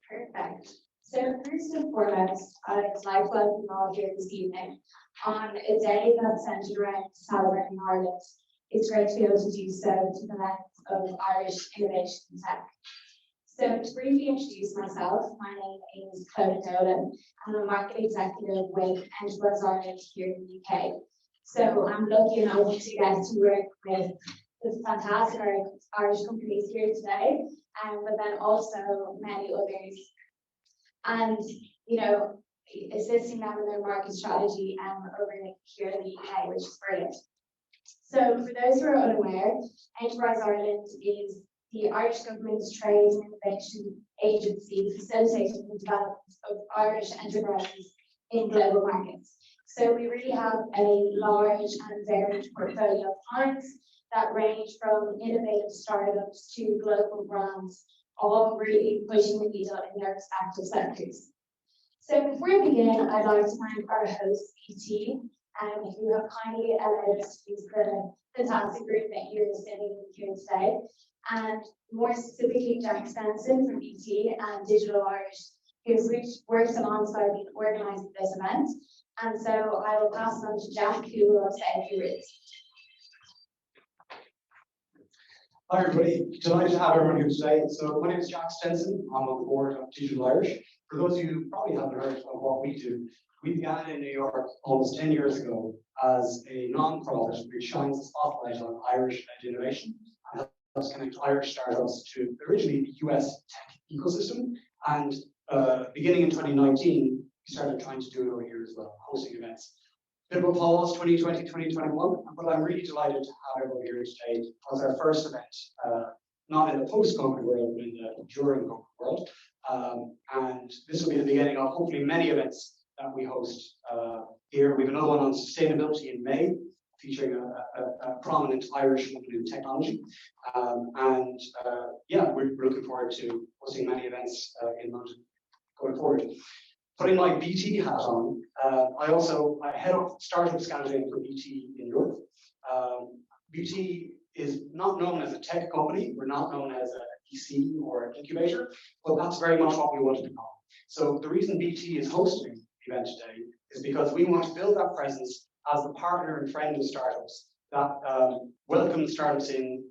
Perfect. So first and foremost, I'd like to welcome you all here this evening on a day that's centered around celebrating Ireland. It's great to be able to do so to the lens of Irish innovation and tech. So to briefly introduce myself, my name is Chloe Dolan, and I'm a market executive with Enterprise Ireland here in the UK. So I'm lucky enough to get to work with the fantastic Irish companies here today, but then also many others. And, assisting them in their market strategy over here in the UK, which is brilliant. So for those who are unaware, Enterprise Ireland is the Irish government's trade and innovation agency facilitating the development of Irish enterprises in global markets. So we really have a large and varied portfolio of clients that range from innovative startups to global brands, all really pushing the needle in their respective sectors. So before we begin, I'd like to thank our host, BT, who have kindly allowed us to use the fantastic group that you're sitting here today, and more specifically Jack Stenson from BT and Digital Irish, who's worked alongside me in organising this event. And so I will pass it on to Jack, who will say a few words. Hi everybody, delighted to have everyone here today. So my name is Jack Stenson, I'm on the board of Digital Irish. For those of you who probably haven't heard of what we do, we began in New York almost 10 years ago as a non-profit which shines a spotlight on Irish-led innovation and helps connect Irish startups to originally the US tech ecosystem. And beginning in 2019, we started trying to do it over here as well, hosting events. Bit of a pause, 2020, 2021, but I'm really delighted to have everyone here today as our first event, not in the post-COVID world, but in the during COVID world. And this will be the beginning of hopefully many events that we host here. We have another one on sustainability in May, featuring a prominent Irish woman in technology. Yeah, we're looking forward to hosting many events in London going forward. Putting my BT hat on, I head up Startup Scandinavia for BT in Europe. BT is not known as a tech company. We're not known as a VC or an incubator, but that's very much what we want to become. So the reason BT is hosting the event today is because we want to build that presence as the partner and friend of startups that welcome startups in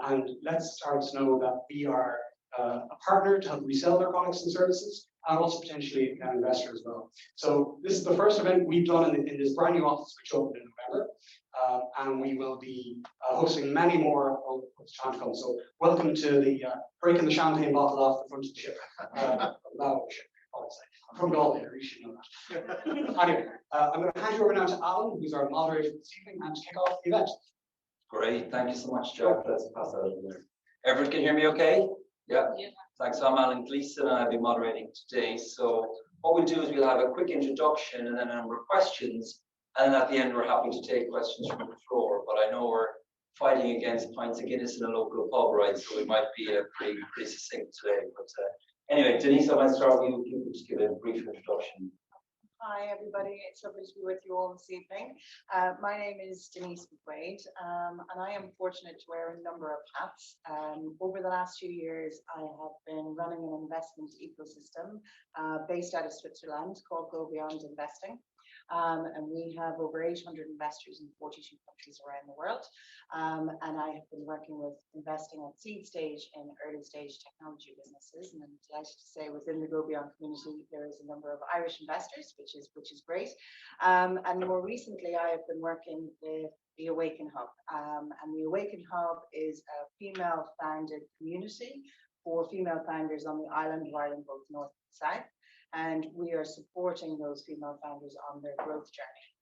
and lets startups know that we are a partner to help resell their products and services, and also potentially an investor as well. So this is the first event we've done in this brand new office which opened in November, and we will be hosting many more of the time to come. So welcome to the breaking the champagne bottle off the front of the ship. I'm from Galway, you should know that. Anyway, I'm going to hand you over now to Alan, who's our moderator this evening, and to kick off the event. Great, thank you so much, Jack. Let's pass that over there. Everyone can hear me okay? Yeah. Thanks. I'm Alan Gleeson, and I'll be moderating today. So what we'll do is we'll have a quick introduction and then a number of questions, and at the end we're happy to take questions from the floor. But I know we're fighting against pints of Guinness in a local pub, right? So we might be pretty succinct today. But anyway, Denise, I might start with you. If you could just give a brief introduction. Hi everybody, it's lovely to be with you all this evening. My name is Denise McQuaid, and I am fortunate to wear a number of hats. Over the last few years, I have been running an investment ecosystem based out of Switzerland called Go Beyond Investing. And we have over 800 investors in 42 countries around the world. And I have been working with investing at seed stage and early stage technology businesses. And I'm delighted to say within the Go Beyond community, there is a number of Irish investors, which is great. And more recently, I have been working with the Awaken Hub. And the Awaken Hub is a female-founded community for female founders on the island of Ireland, both north and south. And we are supporting those female founders on their growth journey.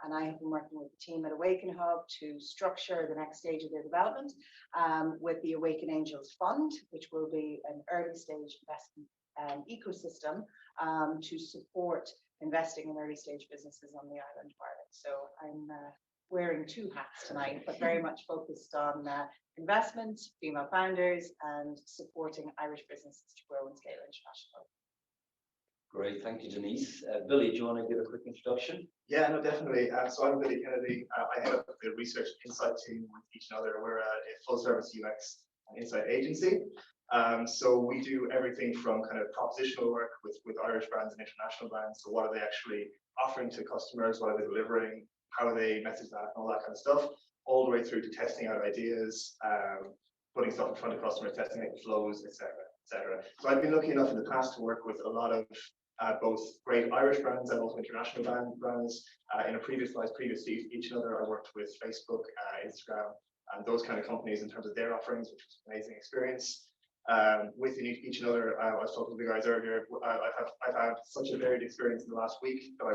And I have been working with the team at Awaken Hub to structure the next stage of their development with the Awaken Angels Fund, which will be an early stage investment ecosystem to support investing in early stage businesses on the island of Ireland. So I'm wearing two hats tonight, but very much focused on investment, female founders, and supporting Irish businesses to grow and scale internationally. Great, thank you, Denise. Billy, do you want to give a quick introduction? Yeah, no, definitely. So I'm Billy Kennedy. I head up the research insight team with each other. We're a full service UX and insight agency. So we do everything from kind of propositional work with Irish brands and international brands. So what are they actually offering to customers? What are they delivering? How are they message that and all that kind of stuff, all the way through to testing out ideas, putting stuff in front of customers, testing out flows, etc., etc. So I've been lucky enough in the past to work with a lot of both great Irish brands and also international brands. In a previous life, previous to each other, I worked with Facebook, Instagram, and those kind of companies in terms of their offerings, which was an amazing experience. Within each other, I was talking to the guys earlier. I've had such a varied experience in the last week that I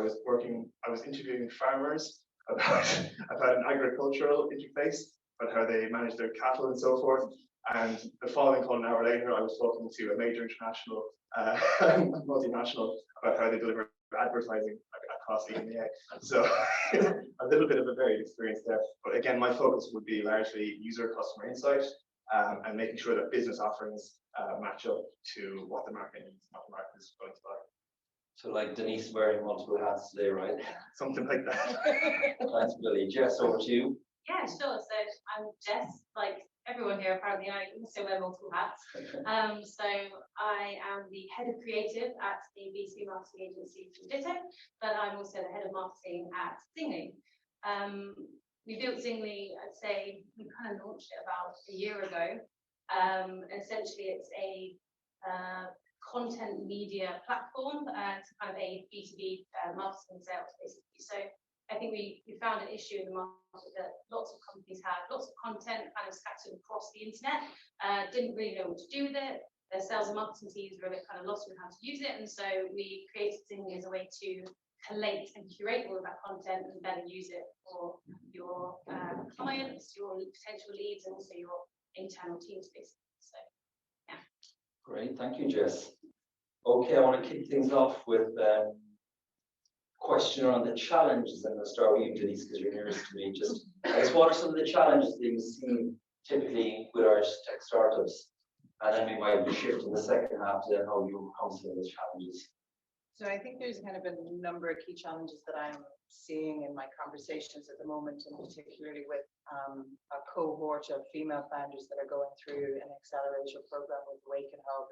was interviewing farmers about an agricultural interface, about how they manage their cattle and so forth. And the following call an hour later, I was talking to a major international multinational about how they deliver advertising across the EMEA. So a little bit of a varied experience there. But again, my focus would be largely user customer insight and making sure that business offerings match up to what the market needs, what the market is going to buy. So like Denise wearing multiple hats today, right? Something like that. Thanks, Billy. Jess, over to you. Yeah, sure. So I'm Jess, like everyone here apparently, I also wear multiple hats. So I am the head of creative at the B2B marketing agency Ditto, but I'm also the head of marketing at Zingly. We built Zingly, I'd say we kind of launched it about a year ago. Essentially it's a content media platform to kind of a B2B marketing sales basically. So I think we found an issue in the market that lots of companies had lots of content kind of scattered across the internet, didn't really know what to do with it. Their sales and marketing teams were a bit kind of lost with how to use it. And so we created Zingly as a way to collate and curate all of that content and better use it for your clients, your potential leads, and also your internal teams basically. So yeah. Great, thank you, Jess. Okay, I want to kick things off with question around the challenges. I'm going to start with you, Denise, because you're nearest to me. Just, I guess, what are some of the challenges that you see typically with Irish tech startups? And then we might shift in the second half to then how you overcome some of those challenges. So I think there's kind of a number of key challenges that I'm seeing in my conversations at the moment, and particularly with a cohort of female founders that are going through an accelerator program with Awaken Hub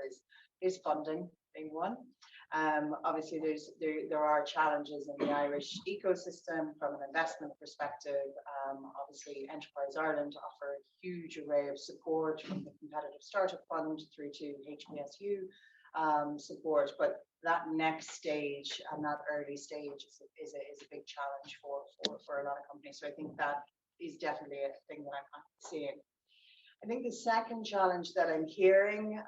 is funding being one. Obviously, there are challenges in the Irish ecosystem from an investment perspective. Obviously, Enterprise Ireland offer a huge array of support from the Competitive Startup Fund through to HBSU support, but that next stage and that early stage is a big challenge for a lot of companies. So I think that is definitely a thing that I'm seeing. I think the second challenge that I'm hearing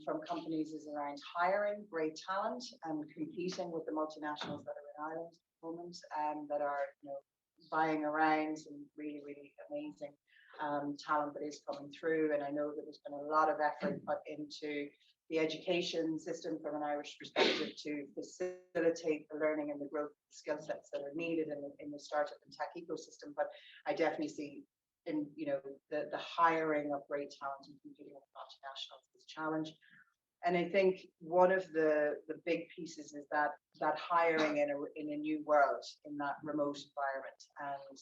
from companies is around hiring great talent and competing with the multinationals that are in Ireland at the moment, that are buying around some really, really amazing talent that is coming through. And I know that there's been a lot of effort put into the education system from an Irish perspective to facilitate the learning and the growth skill sets that are needed in the startup and tech ecosystem. But I definitely see in the hiring of great talent and competing with multinationals is a challenge. And I think one of the big pieces is that hiring in a new world, in that remote environment, and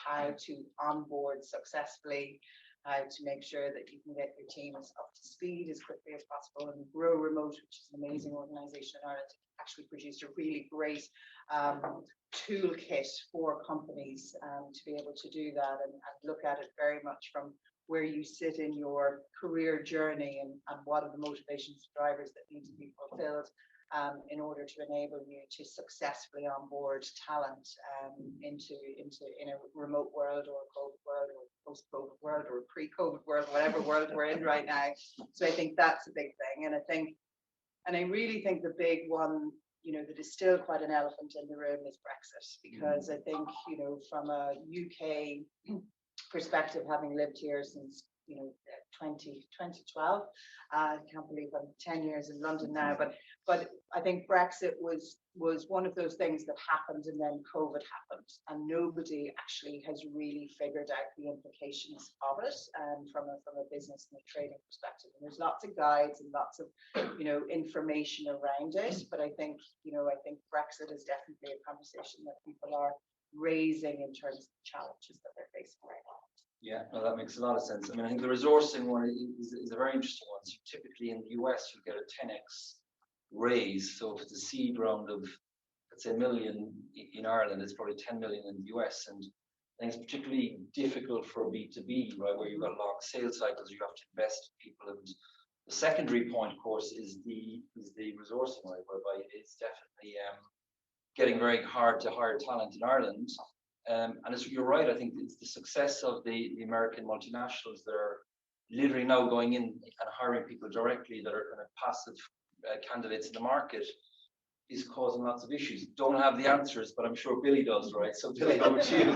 how to onboard successfully, how to make sure that you can get your teams up to speed as quickly as possible, and Grow Remote, which is an amazing organization in Ireland, actually produced a really great toolkit for companies to be able to do that and look at it very much from where you sit in your career journey and what are the motivations drivers that need to be fulfilled in order to enable you to successfully onboard talent in a remote world or a COVID world or post-COVID world or a pre-COVID world, whatever world we're in right now. So I think that's a big thing. And I really think the big one, that is still quite an elephant in the room is Brexit, because I think, from a UK perspective, having lived here since 2012, I can't believe I'm 10 years in London now, but I think Brexit was one of those things that happened, and then COVID happened, and nobody actually has really figured out the implications of it from a business and a trading perspective. And there's lots of guides and lots of information around it, but I think Brexit is definitely a conversation that people are raising in terms of the challenges that they're facing right now. Yeah, no, that makes a lot of sense. I mean, I think the resourcing one is a very interesting one. So typically in the US, you get a 10x raise. So if it's a seed round of, let's say, $1 million in Ireland, it's probably 10 million in the US. And I think it's particularly difficult for B2B, right, where you've got long sales cycles, you have to invest in people. And the secondary point, of course, is the resourcing, right, whereby it's definitely getting very hard to hire talent in Ireland. And as you're right, I think it's the success of the American multinationals that are literally now going in and hiring people directly that are kind of passive candidates in the market is causing lots of issues. Don't have the answers, but I'm sure Billy does, right? So Billy, over to you.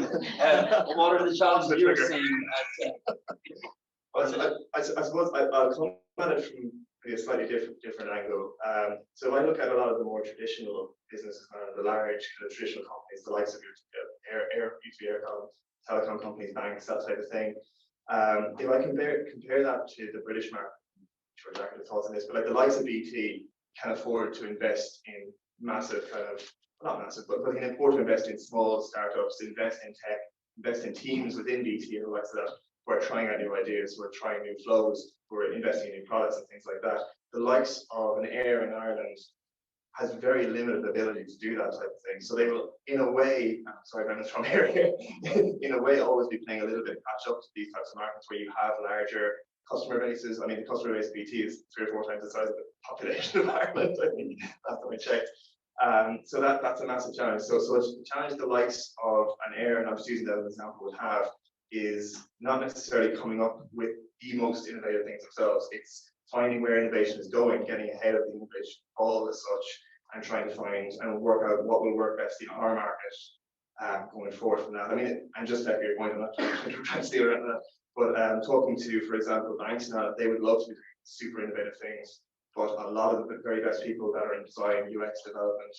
What are the challenges you're seeing? I suppose I'll come at it from a slightly different angle. So if I look at a lot of the more traditional businesses, the large kind of traditional companies, the likes of your telecom companies, banks, that type of thing. If I compare that to the British market, sure Jack had thoughts on this, but like the likes of BT can afford to invest in massive kind of, not massive, but can afford to invest in small startups, invest in tech, invest in teams within BT and the likes of that. We're trying out new ideas, we're trying new flows, we're investing in new products and things like that. The likes of an Air in Ireland has very limited ability to do that type of thing. So they will, in a way, sorry, I'm from here, in a way, always be playing a little bit of catch up to these types of markets where you have larger customer bases. I mean, the customer base of BT is 3 or 4 times the size of the population of Ireland. I think last time I checked. So that's a massive challenge. So the challenge the likes of an Air, and I'm just using that as an example, would have is not necessarily coming up with the most innovative things themselves. It's finding where innovation is going, getting ahead of the innovation all as such, and trying to find and work out what will work best in our market going forward from that. I mean, and just like your point, I'm not trying to steal around that, but talking to, for example, banks now, they would love to be doing super innovative things, but a lot of the very best people that are in design, UX development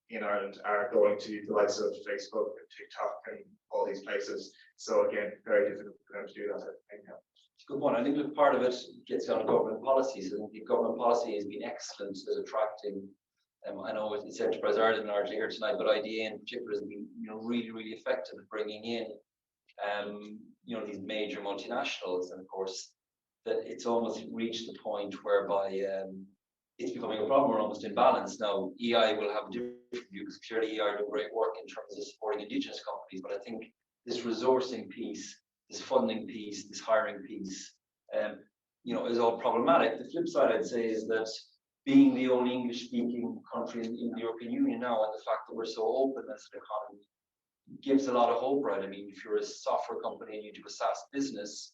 in Ireland are going to the likes of Facebook and TikTok and all these places. So again, very difficult for them to do that. I think. It's a good one. I think that part of it gets down to government policies. I think the government policy has been excellent at attracting. I know it's Enterprise Ireland largely here tonight, but IDA in particular has been, really effective at bringing in, these major multinationals. And of course, that it's almost reached the point whereby it's becoming a problem. We're almost in balance now. EI will have a different view because clearly EI do great work in terms of supporting Indigenous companies, but I think this resourcing piece, this funding piece, this hiring piece, is all problematic. The flip side, I'd say, is that being the only English-speaking country in the European Union now, and the fact that we're so open as an economy, gives a lot of hope, right? I mean, if you're a software company and you do a SaaS business,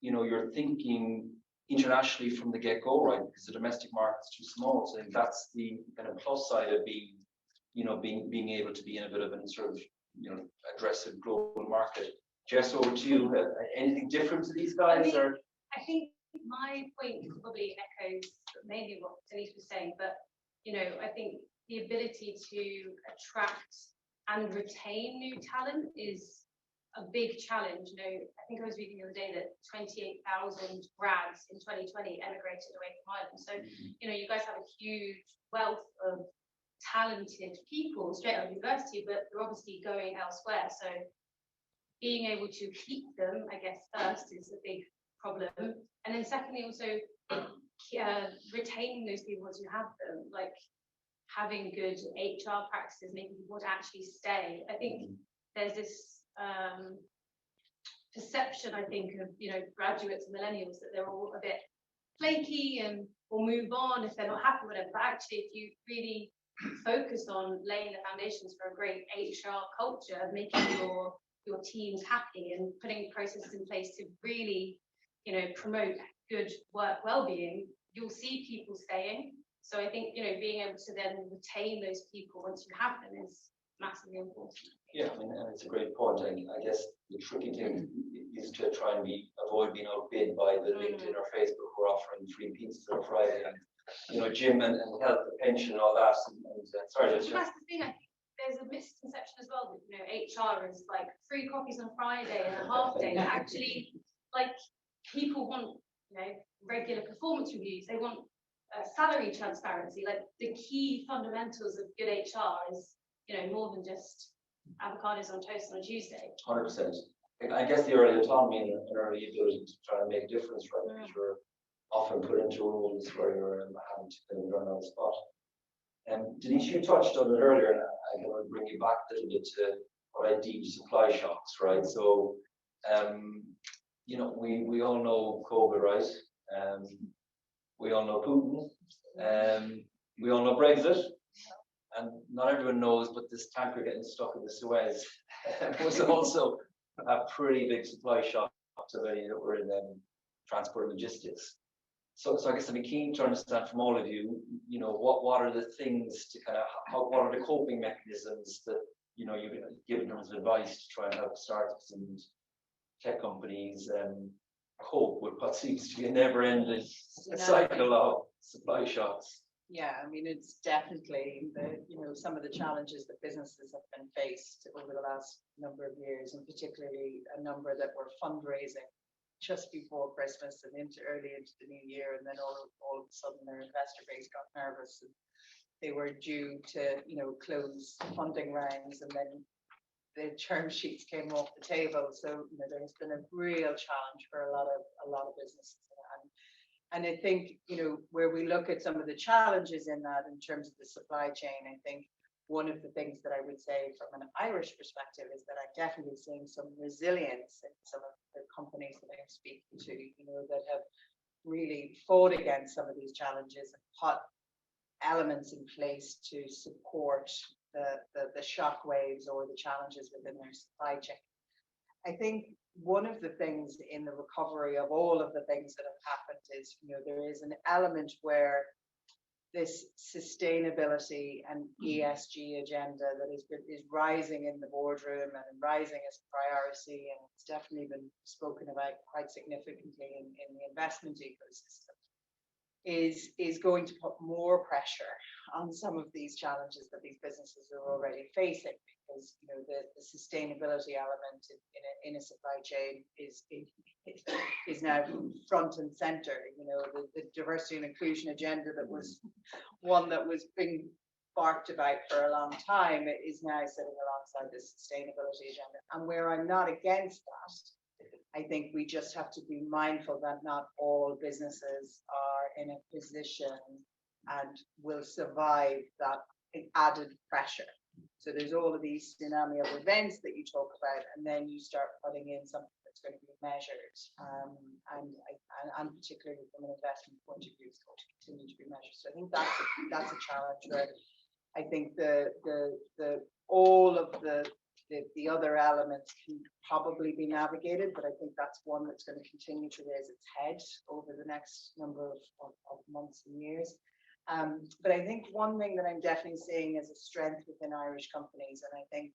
you're thinking internationally from the get-go, right? Because the domestic market's too small. So I think that's the kind of plus side of being able to be innovative and sort of, address a global market. Jess, over to you. Anything different to these guys? I think my point probably echoes mainly what Denise was saying, but I think the ability to attract and retain new talent is a big challenge. I think I was reading the other day that 28,000 grads in 2020 emigrated away from Ireland. So you guys have a huge wealth of talented people straight out of university, but they're obviously going elsewhere. So being able to keep them, I guess, first is a big problem. And then secondly, also retaining those people once you have them, like having good HR practices, making people actually stay. I think there's this perception, I think, of graduates and millennials that they're all a bit flaky and will move on if they're not happy with it. But actually, if you really focus on laying the foundations for a great HR culture, making your teams happy and putting processes in place to really promote good work well-being, you'll see people staying. So I think being able to then retain those people once you have them is massively important. Yeah, I mean, and it's a great point. I guess the tricky thing is to try and avoid being outbid by the LinkedIn or Facebook who are offering free pizzas on Friday and gym and health and pension and all that. Sorry, that's the thing. I think there's a misconception as well that HR is like free coffees on Friday and a half day. Actually, like people want regular performance reviews. They want salary transparency. Like the key fundamentals of good HR is more than just avocados on toast on a Tuesday. 100%. I guess the early autonomy and early ability to try and make a difference, right? Because you're often put into roles where you're having to kind of run on the spot. Denise, you touched on it earlier, and I want to bring you back a little bit to what I deem supply shocks, right? So, you know, we all know COVID, right? We all know Putin. We all know Brexit. And not everyone knows, but this tanker getting stuck in the Suez was also a pretty big supply shock to many that were in transport and logistics. So I guess I'd be keen to understand from all of you, you know, what are the things to kind of, what are the coping mechanisms that, you know, you've given them as advice to try and help startups and tech companies cope with what seems to be a never-ending cycle of supply shocks. Yeah, I mean, it's definitely some of the challenges that businesses have been faced over the last number of years, and particularly a number that were fundraising just before Christmas and early into the new year, and then all of a sudden their investor base got nervous and they were due to close funding rounds, and then the term sheets came off the table. So there's been a real challenge for a lot of businesses. And I think, where we look at some of the challenges in that in terms of the supply chain, I think one of the things that I would say from an Irish perspective is that I'm definitely seeing some resilience in some of the companies that I'm speaking to, that have really fought against some of these challenges and put elements in place to support the shock waves or the challenges within their supply chain. I think one of the things in the recovery of all of the things that have happened is, there is an element where this sustainability and ESG agenda that is rising in the boardroom and rising as a priority, and it's definitely been spoken about quite significantly in the investment ecosystem, is going to put more pressure on some of these challenges that these businesses are already facing, because the sustainability element in a supply chain is now front and center. The diversity and inclusion agenda that was one that was being barked about for a long time is now sitting alongside the sustainability agenda. And where I'm not against that, I think we just have to be mindful that not all businesses are in a position and will survive that added pressure. So there's all of these tsunami of events that you talk about, and then you start putting in something that's going to be measured, and particularly from an investment point of view, it's going to continue to be measured. So I think that's a challenge where I think all of the other elements can probably be navigated, but I think that's one that's going to continue to raise its head over the next number of months and years. But I think one thing that I'm definitely seeing as a strength within Irish companies, and I think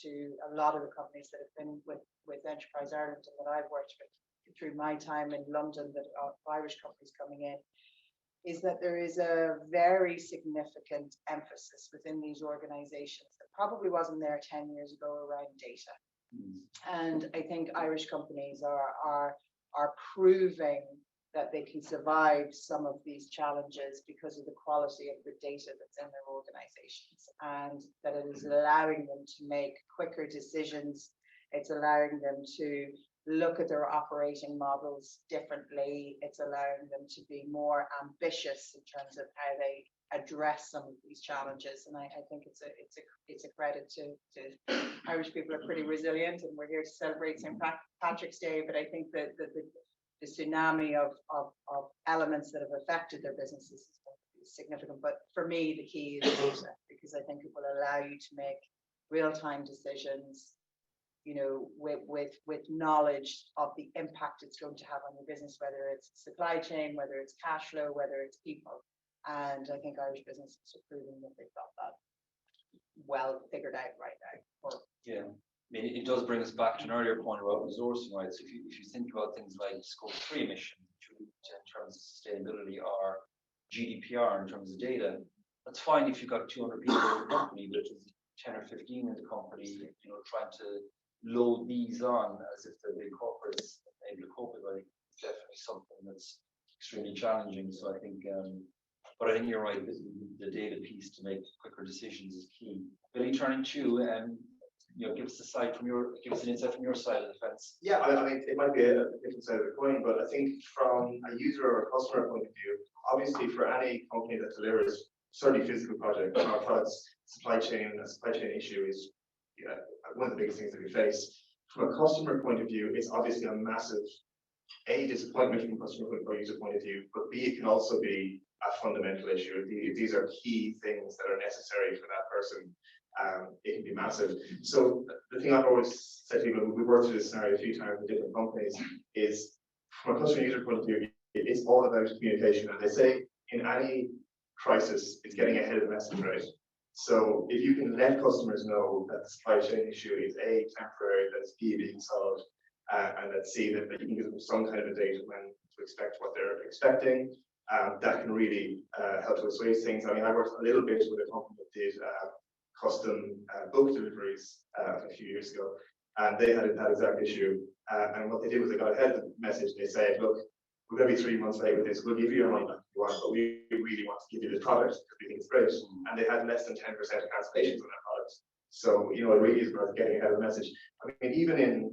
to a lot of the companies that have been with Enterprise Ireland and that I've worked with through my time in London, that are Irish companies coming in, is that there is a very significant emphasis within these organizations that probably wasn't there 10 years ago around data. And I think Irish companies are proving that they can survive some of these challenges because of the quality of the data that's in their organizations, and that it is allowing them to make quicker decisions. It's allowing them to look at their operating models differently. It's allowing them to be more ambitious in terms of how they address some of these challenges. And I think it's a credit to Irish people are pretty resilient, and we're here to celebrate St. Patrick's Day. But I think that the tsunami of elements that have affected their businesses is significant. But for me, the key is data, because I think it will allow you to make real-time decisions, with knowledge of the impact it's going to have on your business, whether it's supply chain, whether it's cash flow, whether it's people. And I think Irish businesses are proving that they've got that well figured out right now. Yeah. I mean, it does bring us back to an earlier point about resourcing, right? So if you think about things like Scope 3 emissions, in terms of sustainability, or GDPR in terms of data, that's fine if you've got 200 people in the company, but if there's 10 or 15 in the company, trying to load these on as if they're big corporates able to cope with it, it's definitely something that's extremely challenging. So I think, but I think you're right, the data piece to make quicker decisions is key. Billy, turning to you, give us an insight from your side of the fence. Yeah, I mean, it might be a different side of the coin, but I think from a user or a customer point of view, obviously for any company that delivers certainly physical projects, our products, a supply chain issue is one of the biggest things that we face. From a customer point of view, it's obviously a massive disappointment from a customer or user point of view, but B, it can also be a fundamental issue. If these are key things that are necessary for that person, it can be massive. So the thing I've always said to people, we've worked through this scenario a few times with different companies, is from a customer user point of view, it's all about communication. And they say in any crisis, it's getting ahead of the message, right? So if you can let customers know that the supply chain issue is A, temporary, that it's B, being solved, and let's see that you can give them some kind of a date when to expect what they're expecting, that can really help to assuage things. I mean, I worked a little bit with a company that did custom book deliveries a few years ago, and they had that exact issue. And what they did was they got ahead of the message. They said, look, we're going to be 3 months late with this. We'll give you your money back if you want, but we really want to give you this product because we think it's great. And they had less than 10% of cancellations on that product. So, it really is about getting ahead of the message. I mean, even in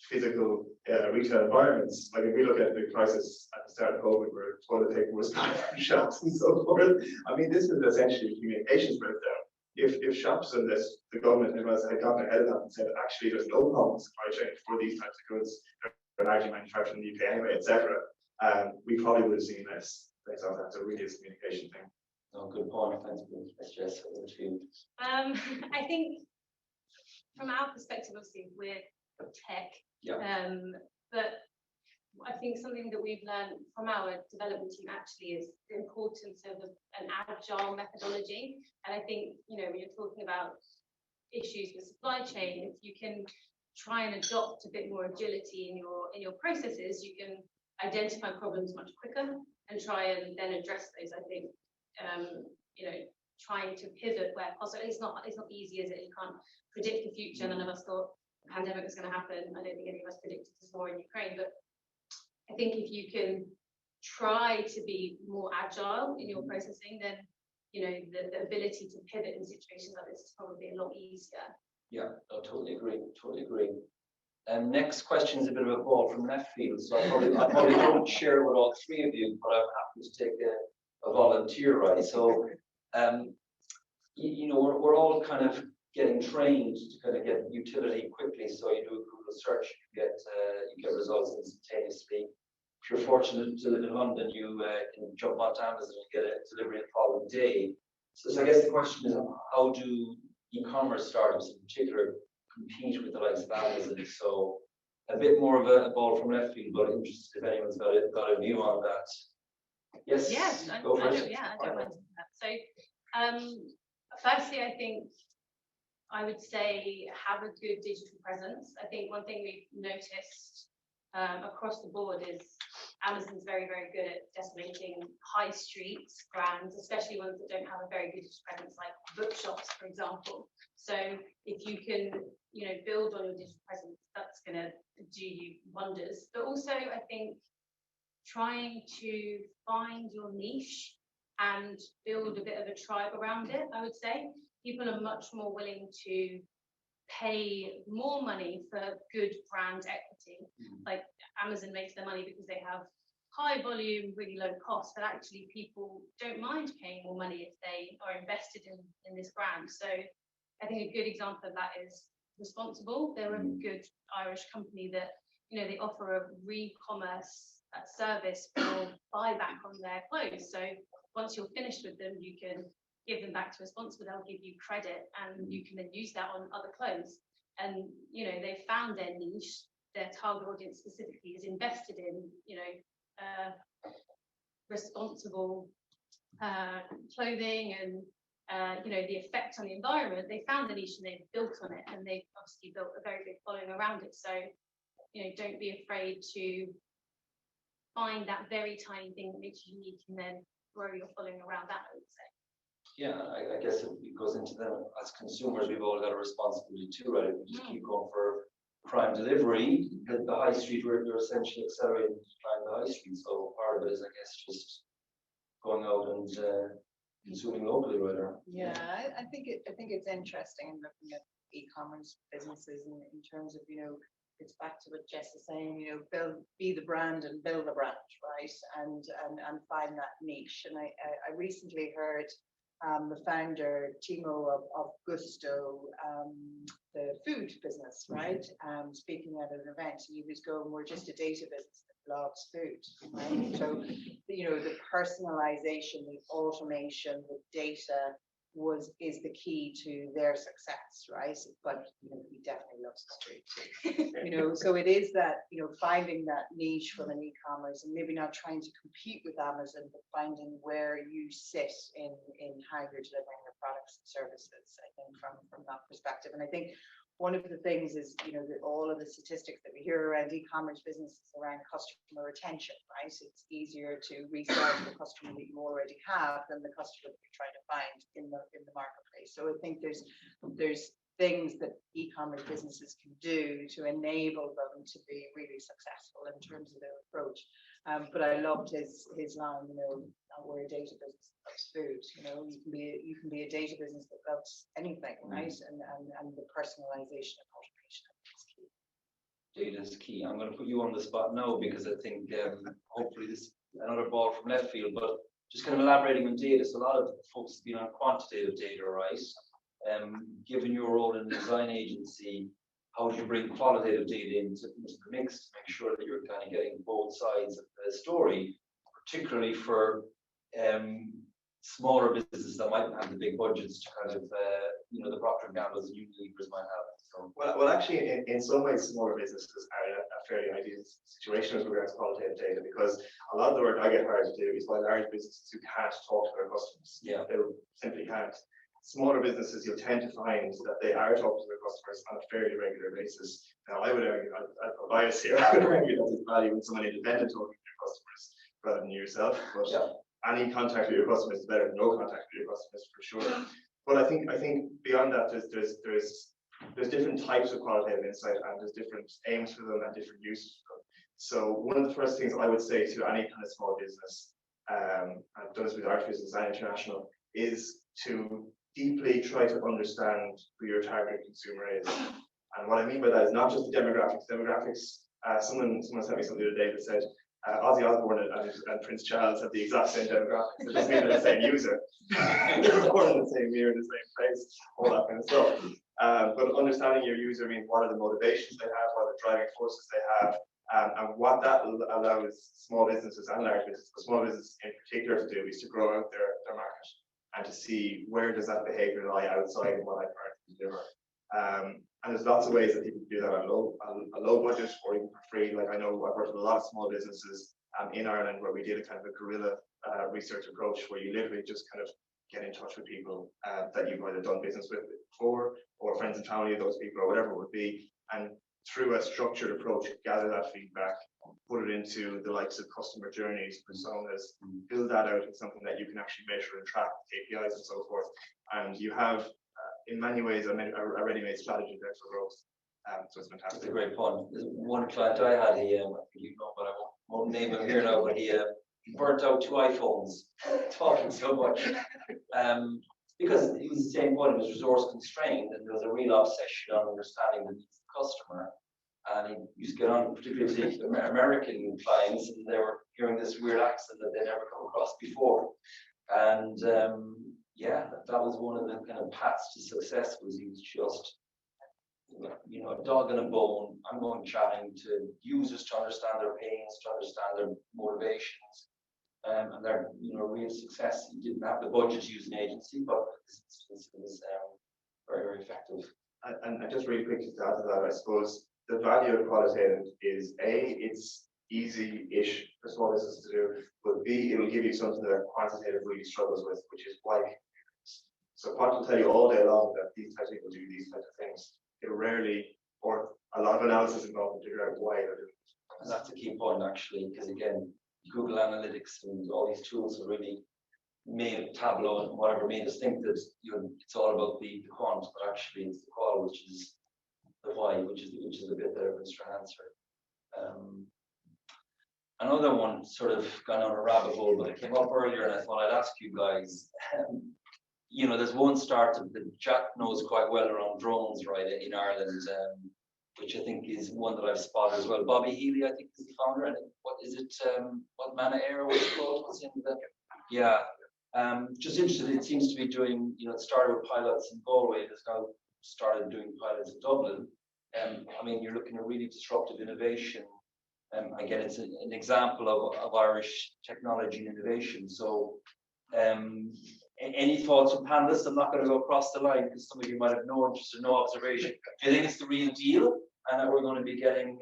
physical retail environments, like if we look at the crisis at the start of COVID where toilet paper was banned from shops and so forth, I mean, this is essentially a communications breakdown. If shops and the government had gotten ahead of that and said, actually, there's no problem with supply chain for these types of goods, they're largely manufactured in the UK anyway, etc., we probably would have seen less. That's a really communication thing. Oh, good point. Thanks, Jess. I think from our perspective, obviously, we're tech. Yeah. But I think something that we've learned from our development team actually is the importance of an agile methodology. And I think, when you're talking about issues with supply chain, if you can try and adopt a bit more agility in your processes, you can identify problems much quicker and try and then address those. I think, trying to pivot where possible. It's not easy, is it? You can't predict the future. None of us thought the pandemic was going to happen. I don't think any of us predicted this war in Ukraine, but I think if you can try to be more agile in your processing, then the ability to pivot in situations like this is probably a lot easier. Yeah, I totally agree. Next question is a bit of a ball from left field, so I probably won't share with all three of you, but I'm happy to take a volunteer, right? So, we're all kind of getting trained to kind of get utility quickly. So you do a Google search, you get results instantaneously. If you're fortunate to live in London, you can jump onto Amazon and get a delivery the following day. So I guess the question is, how do e-commerce startups in particular compete with the likes of Amazon? So a bit more of a ball from left field, but interested if anyone's got a view on that. Yes. Yes, I go for it. don't mind that. So, firstly, I think I would say have a good digital presence. I think one thing we've noticed across the board is Amazon's very, very good at decimating high street brands, especially ones that don't have a very good digital presence, like bookshops, for example. So if you can, build on your digital presence, that's going to do you wonders. But also, I think trying to find your niche and build a bit of a tribe around it, I would say. People are much more willing to pay more money for good brand equity. Like Amazon makes their money because they have high volume, really low cost, but actually people don't mind paying more money if they are invested in this brand. So I think a good example of that is Responsible. They're a good Irish company that, they offer a re-commerce service for buyback on their clothes. So once you're finished with them, you can give them back to Responsible. They'll give you credit and you can then use that on other clothes. And, they found their niche, their target audience specifically is invested in, responsible clothing and the effect on the environment. They found the niche and they've built on it, and they've obviously built a very big following around it. So don't be afraid to find that very tiny thing that makes you unique and then grow your following around that, I would say. Yeah, I guess it goes into them as consumers. We've all got a responsibility too, right? If we just keep going for prime delivery, the high street, we're essentially accelerating the high street. So part of it is, I guess, just going out and consuming locally, right? Yeah, I think it's interesting in looking at e-commerce businesses in terms of, it's back to what Jess is saying, be the brand and build the brand, right? And find that niche. And I recently heard the founder, Timo of Gusto, the food business, right? Speaking at an event, and he was going, we're just a data business that loves food, right? So, the personalization, the automation, the data is the key to their success, right? But he definitely loves the street. So it is that, finding that niche from an e-commerce and maybe not trying to compete with Amazon, but finding where you sit in how you're delivering your products and services, I think, from that perspective. And I think one of the things is, that all of the statistics that we hear around e-commerce businesses around customer retention, right? It's easier to resell to the customer that you already have than the customer that you're trying to find in the marketplace. So I think there's things that e-commerce businesses can do to enable them to be really successful in terms of their approach. But I loved his line, we're a data business that loves food. You can be a data business that loves anything, right? And the personalization and automation is key. Data is key. I'm going to put you on the spot now because I think hopefully this is another ball from left field, but just kind of elaborating on data. So a lot of folks have been on quantitative data, right? Given your role in the design agency, how do you bring qualitative data into the mix to make sure that you're kind of getting both sides of the story, particularly for smaller businesses that might not have the big budgets to kind of, the Procter & Gamble's and Unilever's might have. So. Well, actually, in some ways, smaller businesses are in a fairly ideal situation with regards to qualitative data, because a lot of the work I get hired to do is by large businesses who can't talk to their customers. Yeah. They simply can't. Smaller businesses, you'll tend to find that they are talking to their customers on a fairly regular basis. Now, I would argue, I'd put bias here, I would argue that there's value in someone independent talking to your customers rather than yourself. But any contact with your customers is better than no contact with your customers, for sure. But I think beyond that, there's different types of qualitative insight, and there's different aims for them and different uses for them. So one of the first things I would say to any kind of small business, and I've done this with Irish Business and International, is to deeply try to understand who your target consumer is. And what I mean by that is not just the demographics. Someone sent me something the other day that said Ozzy Osbourne and Prince Charles have the exact same demographics. It doesn't mean they're the same user. They're born in the same year, in the same place, all that kind of stuff. But understanding your user means what are the motivations they have, what are the driving forces they have, and what that allows small businesses and large businesses, but small businesses in particular, to do is to grow out their market and to see where does that behavior lie outside of what I currently deliver. And there's lots of ways that people can do that at a low budget or even for free. Like, I know I've worked with a lot of small businesses in Ireland where we did a kind of a guerrilla research approach, where you literally just kind of get in touch with people that you've either done business with before, or friends and family of those people, or whatever it would be, and through a structured approach, gather that feedback, put it into the likes of customer journeys, personas, build that out in something that you can actually measure and track, KPIs and so forth. And you have, in many ways, a ready-made strategy there for growth. So it's fantastic. That's a great point. There's one client I had, I think you know, but I won't name him here now, but he burnt out 2 iPhones talking so much. Because he was the same point, he was resource constrained, and there was a real obsession on understanding the needs of the customer. And he used to get on, particularly with American clients, and they were hearing this weird accent that they'd never come across before. And that was one of the kind of paths to success, was he was just, a dog and a bone. I'm going chatting to users to understand their pains, to understand their motivations. And their real success. He didn't have the budget to use an agency, but it was very, very effective. And just really quickly to add to that, I suppose the value of qualitative is A, it's easy-ish for small businesses to do, but B, it will give you something that quantitative really struggles with, which is why. So quant will tell you all day long that these types of people do these types of things. It rarely, or a lot of analysis involved to figure out why they're doing it. And that's a key point, actually, because again, Google Analytics and all these tools have really made Tableau and whatever made us think that it's all about the quant, but actually it's the qual, which is the why, which is the bit that everyone's trying to answer. Another one sort of gone on a rabbit hole, but it came up earlier, and I thought I'd ask you guys. there's one startup that Jack knows quite well around drones, right, in Ireland, which I think is one that I've spotted as well. Bobby Healy, I think, is the founder. And what is it? What Mana Air was it called? What's in the? Yeah. Just interested. It seems to be doing. It started with pilots in Galway. It's now started doing pilots in Dublin. I mean, you're looking at really disruptive innovation. Again, it's an example of Irish technology and innovation. So, any thoughts from panelists? I'm not going to go across the line because some of you might have no interest or no observation. Do you think it's the real deal and that we're going to be getting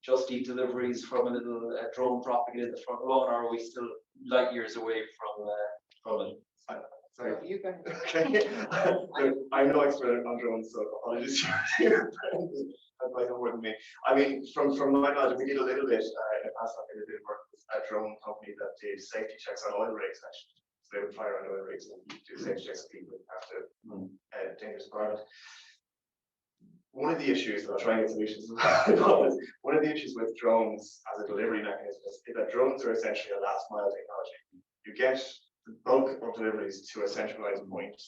Just Eat deliveries from a little drone dropping in the front lawn, or are we still light years away from it? Sorry. You go ahead. Okay. I'm no expert on drones, so apologies to your friends. That's like more than me. I mean, from my knowledge, we did a little bit in the past. I did work with a drone company that did safety checks on oil rigs, actually. So they would fire on oil rigs and do safety checks on people after dangerous environment. One of the issues, and I'll try and get solutions, one of the issues with drones as a delivery mechanism is that drones are essentially a last mile technology. You get the bulk of deliveries to a centralized point,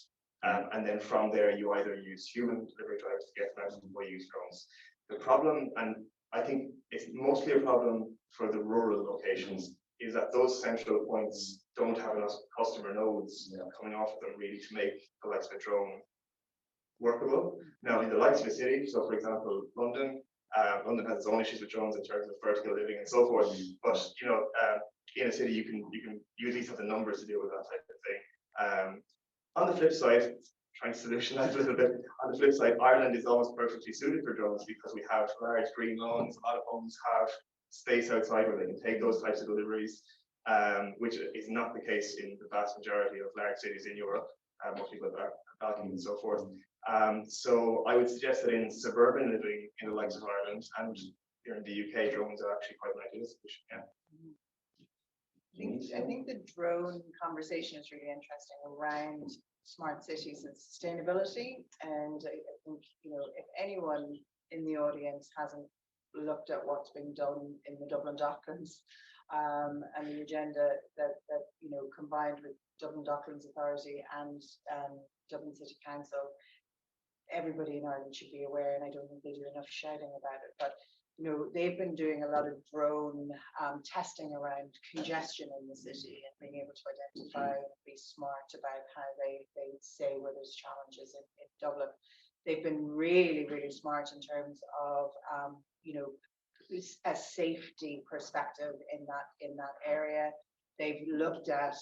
and then from there you either use human delivery drivers to get them out or use drones. The problem, and I think it's mostly a problem for the rural locations, is that those central points don't have enough customer nodes coming off of them really to make the likes of a drone workable. Now, in the likes of a city, so for example, London has its own issues with drones in terms of vertical living and so forth. But in a city, you can at least have the numbers to deal with that type of thing. On the flip side, trying to solutionize a little bit. On the flip side, Ireland is almost perfectly suited for drones because we have large green lawns. A lot of homes have space outside where they can take those types of deliveries, which is not the case in the vast majority of large cities in Europe. Most people have balconies and so forth. So I would suggest that in suburban living in the likes of Ireland and here in the UK, drones are actually quite an ideal solution. I think the drone conversation is really interesting around smart cities and sustainability. And I think, if anyone in the audience hasn't looked at what's being done in the Dublin Docklands and the agenda that combined with Dublin Docklands Authority and Dublin City Council, everybody in Ireland should be aware, and I don't think they do enough shouting about it. But they've been doing a lot of drone testing around congestion in the city and being able to identify and be smart about how they say where there's challenges in Dublin. They've been really, really smart in terms of a safety perspective in that area. They've looked at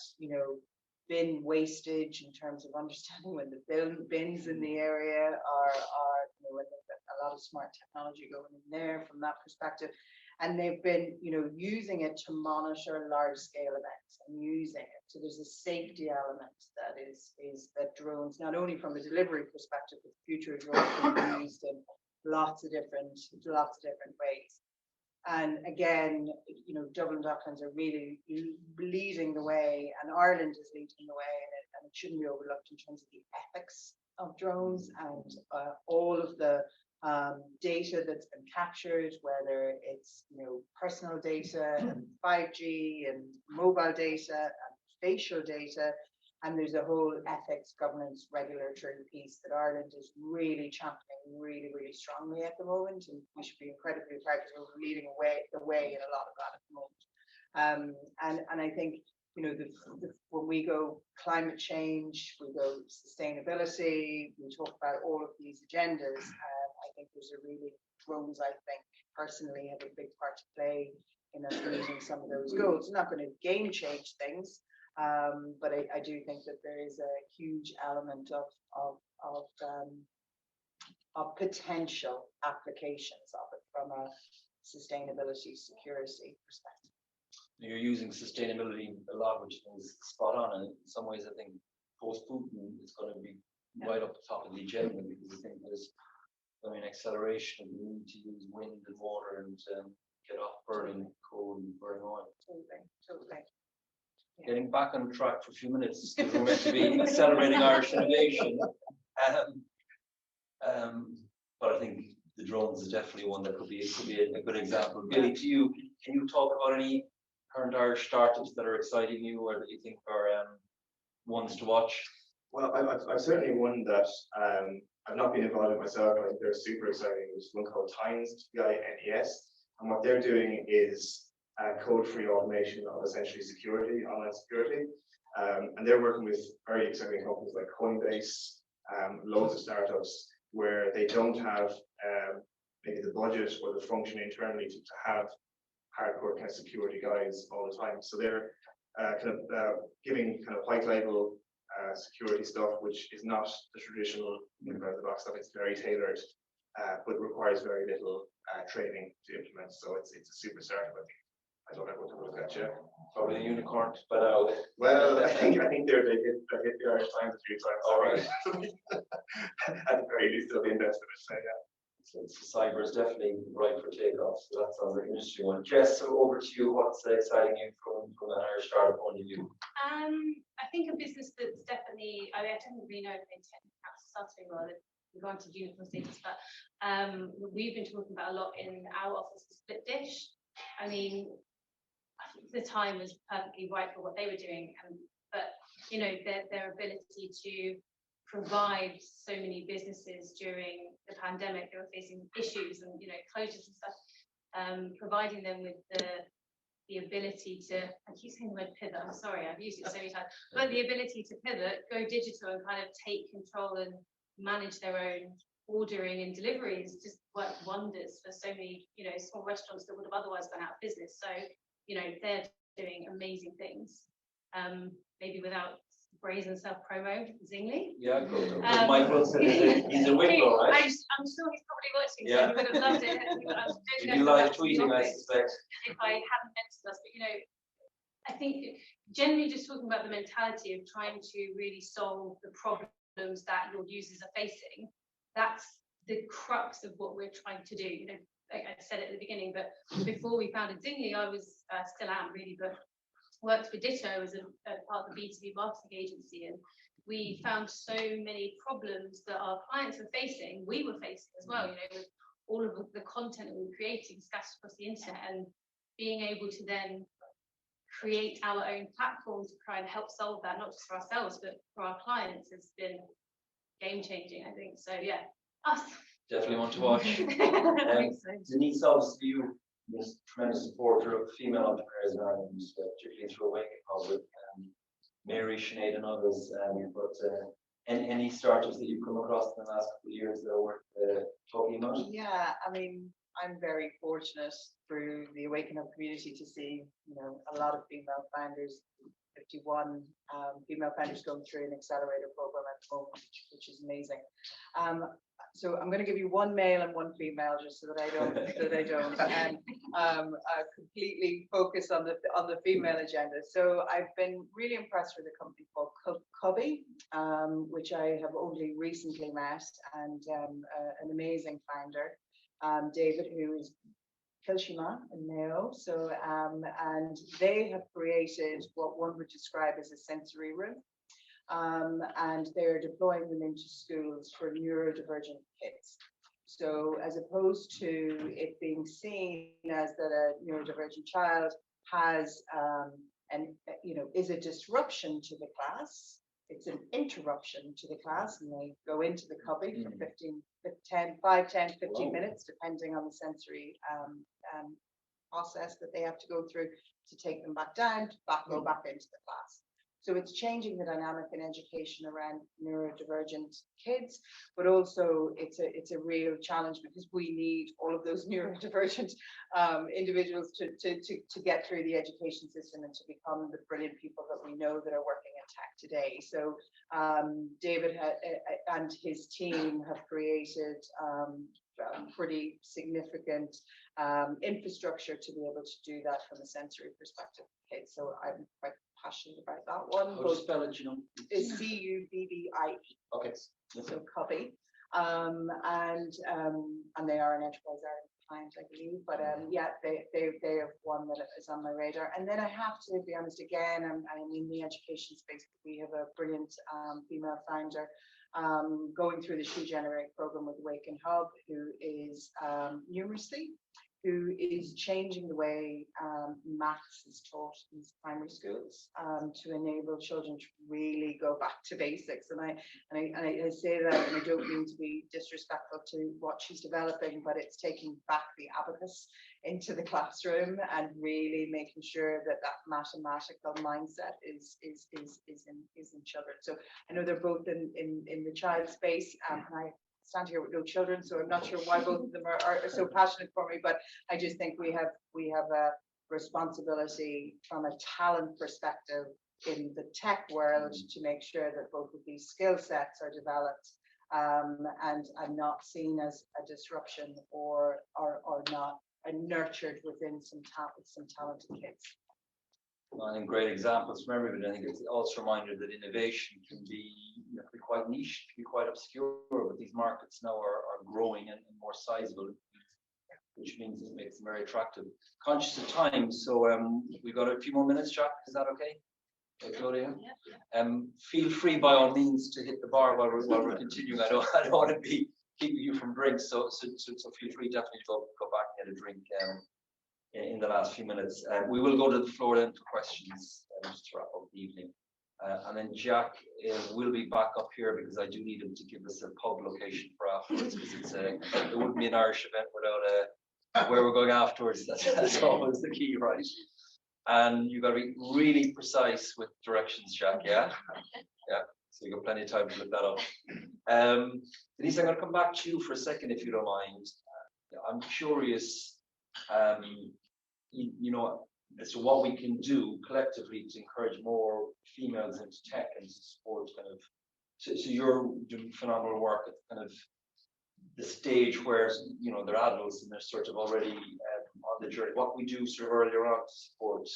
bin wastage in terms of understanding when the bins in the area are when a lot of smart technology going in there from that perspective. And they've been using it to monitor large scale events and using it. So there's a safety element that is that drones, not only from a delivery perspective, but future drones can be used in lots of different ways. And again, Dublin Docklands are really leading the way, and Ireland is leading the way, and it shouldn't be overlooked in terms of the ethics of drones and all of the data that's been captured, whether it's personal data and 5G and mobile data and facial data. And there's a whole ethics, governance, regulatory piece that Ireland is really championing really, really strongly at the moment. And we should be incredibly proud because we're leading the way in a lot of that at the moment. And I think, when we go climate change, we go sustainability, we talk about all of these agendas. I think drones, I think, personally have a big part to play in us meeting some of those goals. It's not going to game change things. But I do think that there is a huge element of potential applications of it from a sustainability, security perspective. You're using sustainability a lot, which is spot on. And in some ways, I think post-Putin is going to be right up the top of the agenda because I think there's acceleration of the need to use wind and water and get off burning coal and burning oil. Totally. Yeah. Getting back on track for a few minutes, because we're meant to be celebrating Irish innovation. But I think the drones is definitely one that could be a good example. Billy, to you, can you talk about any current Irish startups that are exciting you or that you think are ones to watch? Well, I've certainly one that I've not been involved in myself. I think they're super exciting. There's one called Times, TINES, and what they're doing is code-free automation of essentially security, online security. And they're working with very exciting companies like Coinbase, loads of startups where they don't have maybe the budget or the function internally to have hardcore kind of security guys all the time. So they're giving kind of white label security stuff, which is not the traditional out of the box stuff. It's very tailored, but requires very little training to implement. So it's a super startup. I don't know what to look at yet. Probably a unicorn, but out. Well, I think they hit the Irish Times a few times. All right. At the very least, they'll be invested in it. So yeah. So cyber is definitely right for takeoff. So that sounds like an interesting one. Jess, so over to you. What's exciting you from an Irish startup point of view? I think a business that's definitely, I don't really know if they intend starting or we're going to unicorn status, but we've been talking about a lot in our office is Split Dish. I mean, I think the time was perfectly right for what they were doing, but you know, their ability to provide so many businesses during the pandemic, they were facing issues and closures and stuff, providing them with the ability to, I keep saying the word pivot, I'm sorry, I've used it so many times, but the ability to pivot, go digital and kind of take control and manage their own ordering and deliveries just worked wonders for so many, small restaurants that would have otherwise gone out of business. So, they're doing amazing things, maybe without brazen self-promo, Zingly. Yeah, cool. Michael said he's a window, right? I'm sure he's probably watching, so he would have loved it. You'd be live tweeting, I suspect. If I hadn't mentioned us, but I think generally just talking about the mentality of trying to really solve the problems that your users are facing, that's the crux of what we're trying to do. Like I said at the beginning, but before we founded Zingly, I was still am really, but worked for Ditto as a part of the B2B marketing agency, and we found so many problems that our clients were facing, we were facing as well, with all of the content that we were creating scattered across the internet, and being able to then create our own platform to try and help solve that, not just for ourselves, but for our clients, has been game-changing, I think. So yeah, us. Definitely want to watch. Denise, obviously you was a tremendous supporter of female entrepreneurs in Ireland, particularly through Awaken Hub with Mary, Sinead and others. But any startups that you've come across in the last couple of years that are worth talking about? Yeah, I mean, I'm very fortunate through the Awaken Hub community to see, a lot of female founders, 51 female founders going through an accelerator program at the moment, which is amazing. So I'm going to give you one male and one female, just so that I don't completely focus on the female agenda. So I've been really impressed with a company called Cubby, which I have only recently met, and an amazing founder, David, who is Kilshima in Mayo. So and they have created what one would describe as a sensory room. And they're deploying them into schools for neurodivergent kids. So as opposed to it being seen as that a neurodivergent child has is a disruption to the class, it's an interruption to the class, and they go into the cubby for 5, 10, 15 minutes, depending on the sensory process that they have to go through to take them back down, go back into the class. So it's changing the dynamic in education around neurodivergent kids, but also it's a real challenge because we need all of those neurodivergent individuals to get through the education system and to become the brilliant people that we know that are working in tech today. So David and his team have created pretty significant infrastructure to be able to do that from a sensory perspective. Okay, so I'm quite passionate about that one. How do you spell it, Is Cubbii. Okay. So Cubby. And they are an Enterprise Ireland client, I believe. But yeah, they have one that is on my radar. And then I have to be honest again, I'm in the education space. We have a brilliant female founder going through the She Generate program with Awaken Hub, who is numeracy, who is changing the way maths is taught in primary schools to enable children to really go back to basics. And I say that, and I don't mean to be disrespectful to what she's developing, but it's taking back the abacus into the classroom and really making sure that that mathematical mindset is in children. So I know they're both in the child space, and I stand here with no children, so I'm not sure why both of them are so passionate for me, but I just think we have a responsibility from a talent perspective in the tech world to make sure that both of these skill sets are developed and not seen as a disruption or not nurtured within some talented kids. I think great examples from everybody. I think it's also a reminder that innovation can be, be quite niche, can be quite obscure, but these markets now are growing and more sizable, which means it makes them very attractive. Conscious of time, so we've got a few more minutes, Jack. Is that okay? Claudia? Yeah. Feel free by all means to hit the bar while we're continuing. I don't want to be keeping you from drinks, so feel free definitely to go back and get a drink in the last few minutes. We will go to the floor then for questions just to wrap up the evening. And then Jack will be back up here because I do need him to give us a pub location for afterwards, because it wouldn't be an Irish event without where we're going afterwards. That's always the key, right? And you've got to be really precise with directions, Jack, yeah? Yeah, so you've got plenty of time to look that up. Denise, I'm going to come back to you for a second, if you don't mind. I'm curious, as to what we can do collectively to encourage more females into tech and to support kind of, so you're doing phenomenal work at kind of the stage where, they're adults and they're sort of already on the journey. What we do sort of earlier on to support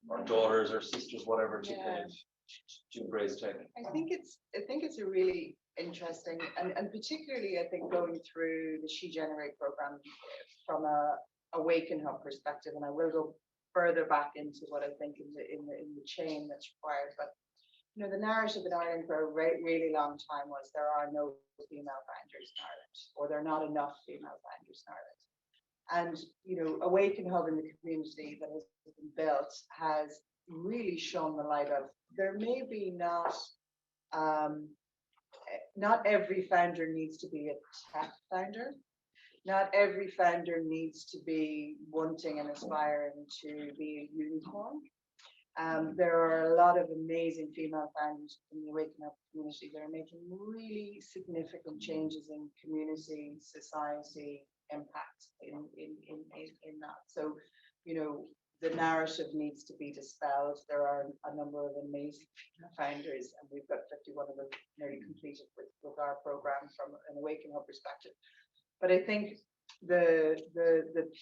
our daughters or sisters, whatever, to kind of to embrace tech. I think it's a really interesting, and particularly I think going through the She Generate program from a Awaken Hub perspective, and I will go further back into what I think in the chain that's required. But the narrative in Ireland for a really long time was there are no female founders in Ireland, or there are not enough female founders in Ireland. And Awaken Hub in the community that has been built has really shown the light of there may be not every founder needs to be a tech founder. Not every founder needs to be wanting and aspiring to be a unicorn. There are a lot of amazing female founders in the Waking Up community that are making really significant changes in community, society, impact in that. So, the narrative needs to be dispelled. There are a number of amazing female founders, and we've got 51 of them nearly completed with our program from an Awaken Hub perspective. But I think the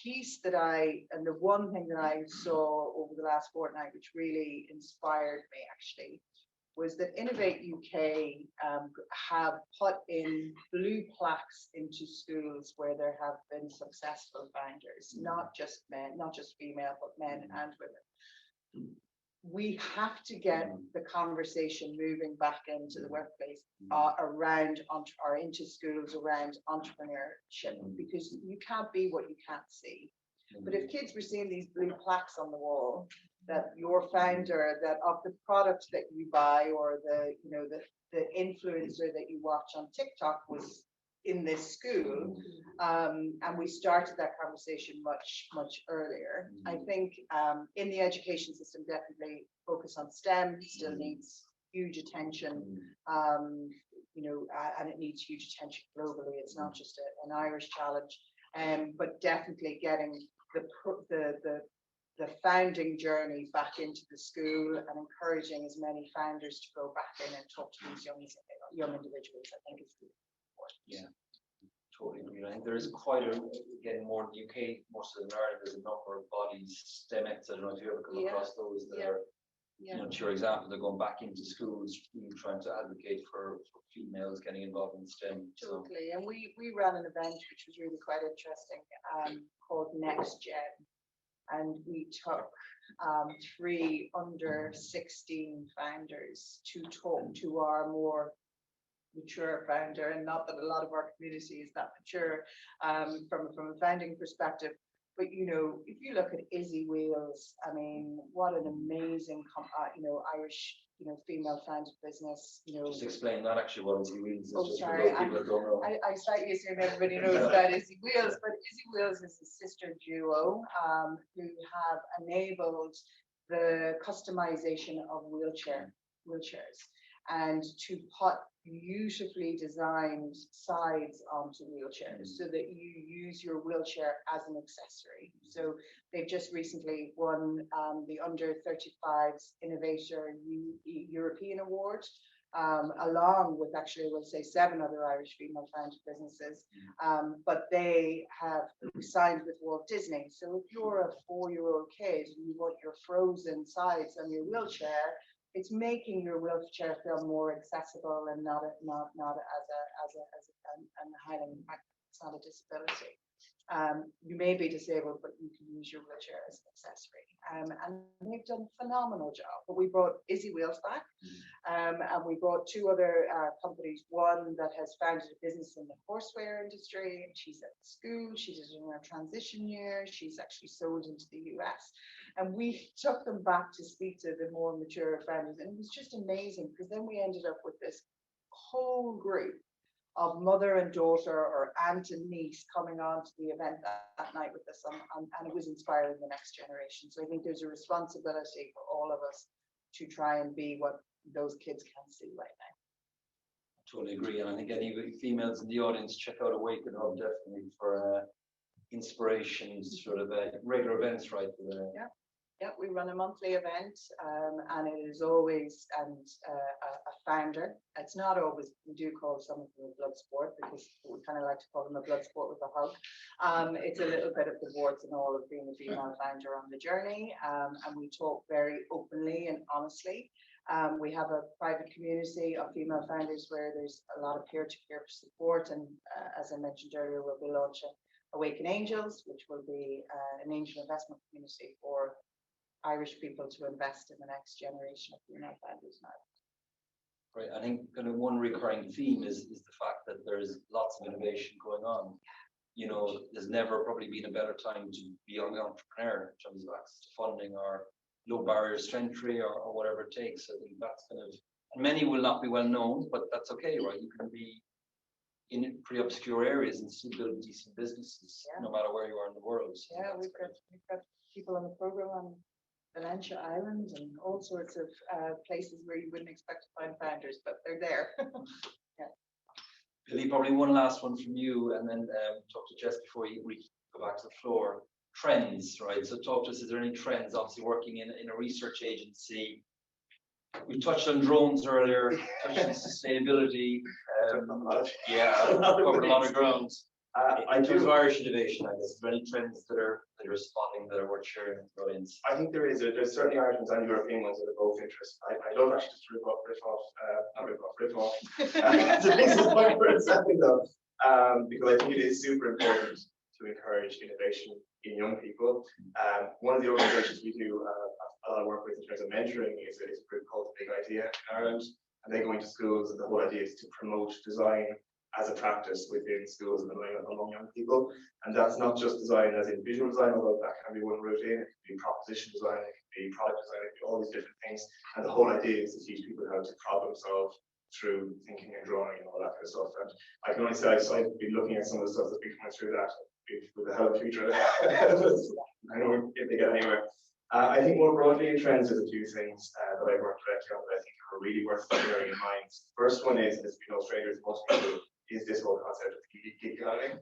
piece and the one thing that I saw over the last fortnight, which really inspired me actually, was that Innovate UK have put in blue plaques into schools where there have been successful founders, not just men, not just female, but men and women. We have to get the conversation moving back into the workplace around or into schools around entrepreneurship, because you can't be what you can't see. But if kids were seeing these blue plaques on the wall that your founder, that of the product that you buy, or the influencer that you watch on TikTok was in this school, and we started that conversation much earlier. I think in the education system, definitely focus on STEM still needs huge attention, and it needs huge attention globally. It's not just an Irish challenge, but definitely getting the founding journey back into the school and encouraging as many founders to go back in and talk to these young individuals, I think is really important. Yeah, totally agree. I think there is quite again, more in the UK, more so than Ireland, there's a number of bodies, STEMX, I don't know if you ever come across those that are, to your example, they're going back into schools, trying to advocate for females getting involved in STEM. Totally, and we ran an event which was really quite interesting, called Next Gen. And we took 3 under 16 founders to talk to our more mature founder, and not that a lot of our community is that mature from a founding perspective. But you know, if you look at Izzy Wheels, I mean, what an amazing, Irish, female founded business. Just explain that actually what Izzy Wheels is. Oh, just sorry, for those people that don't know. I slightly assume everybody knows about Izzy Wheels, but Izzy Wheels is a sister duo who have enabled the customization of wheelchairs, and to put beautifully designed sides onto wheelchairs so that you use your wheelchair as an accessory. So they've just recently won the Under 35s Innovator European Award, along with actually, I will say, 7 other Irish female founded businesses. But they have signed with Walt Disney. So if you're a 4-year-old kid and you want your frozen sides on your wheelchair, it's making your wheelchair feel more accessible and not as it's not a disability. You may be disabled, but you can use your wheelchair as an accessory. And they've done a phenomenal job. But we brought Izzy Wheels back, and we brought 2 other companies. One that has founded a business in the courseware industry, and she's at school. She did it in her transition year. She's actually sold into the US. And we took them back to speak to the more mature founders, and it was just amazing, because then we ended up with this whole group of mother and daughter, or aunt and niece, coming on to the event that night with us, and it was inspiring the next generation. So I think there's a responsibility for all of us to try and be what those kids can see right now. Totally agree, and I think any females in the audience, check out Awaken Hub definitely for inspiration, sort of regular events, right? Yeah, we run a monthly event, and it is always a founder. It's not always, we do call some of them a blood sport, because we kind of like to call them a blood sport with a hug. It's a little bit of the warts and all of being a female founder on the journey, and we talk very openly and honestly. We have a private community of female founders where there's a lot of peer-to-peer support, and as I mentioned earlier, we'll be launching Awaken Angels, which will be an angel investment community for Irish people to invest in the next generation of female founders now. Right, I think kind of one recurring theme is the fact that there's lots of innovation going on. You know, there's never probably been a better time to be an entrepreneur in terms of access to funding or low barriers to entry, or whatever it takes. I think that's kind of, and many will not be well known, but that's okay, right? You can be in pretty obscure areas and still build decent businesses, no matter where you are in the world. So yeah, we've got people on the program on Valentia Island and all sorts of places where you wouldn't expect to find founders, but they're there. Yeah. Billy, probably one last one from you, and then talk to Jess before we go back to the floor. Trends, right? So talk to us, is there any trends? Obviously working in a research agency. We touched on drones earlier, touched on sustainability. Yeah, covered a lot of ground. In terms of Irish innovation, I guess, are there any trends that you're spotting that are worth sharing with the audience? I think there is. There's certainly Irish ones and European ones that are both interest. I love actually just to rip off Denise's point for a second though, because I think it is super important to encourage innovation in young people. One of the organizations we do a lot of work with in terms of mentoring is a group called The Big Idea in Ireland, and they go into schools, and the whole idea is to promote design as a practice within schools and among young people. And that's not just design as in visual design, although that can be one route in. It can be proposition design, it can be product design, it can be all these different things. And the whole idea is to teach people how to problem solve through thinking and drawing and all that kind of stuff. And I can only say I've been looking at some of the stuff that's been coming through that with a hell of a future. I know if they get anywhere. I think more broadly in trends, there's a few things that I've worked directly on that I think are really worth bearing in mind. First one is, as we know, strangers, most people, is this whole concept of gig economy,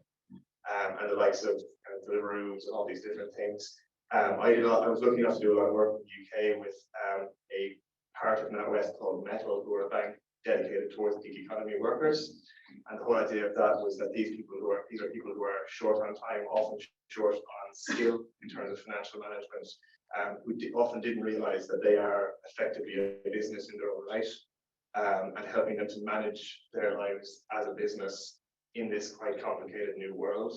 and the likes of Deliveroo's and all these different things. I was lucky enough to do a lot of work in the UK with a part of NatWest called Metal, who are a bank dedicated towards gig economy workers. And the whole idea of that was that these are people who are short on time, often short on skill in terms of financial management, who often didn't realize that they are effectively a business in their own right, and helping them to manage their lives as a business in this quite complicated new world.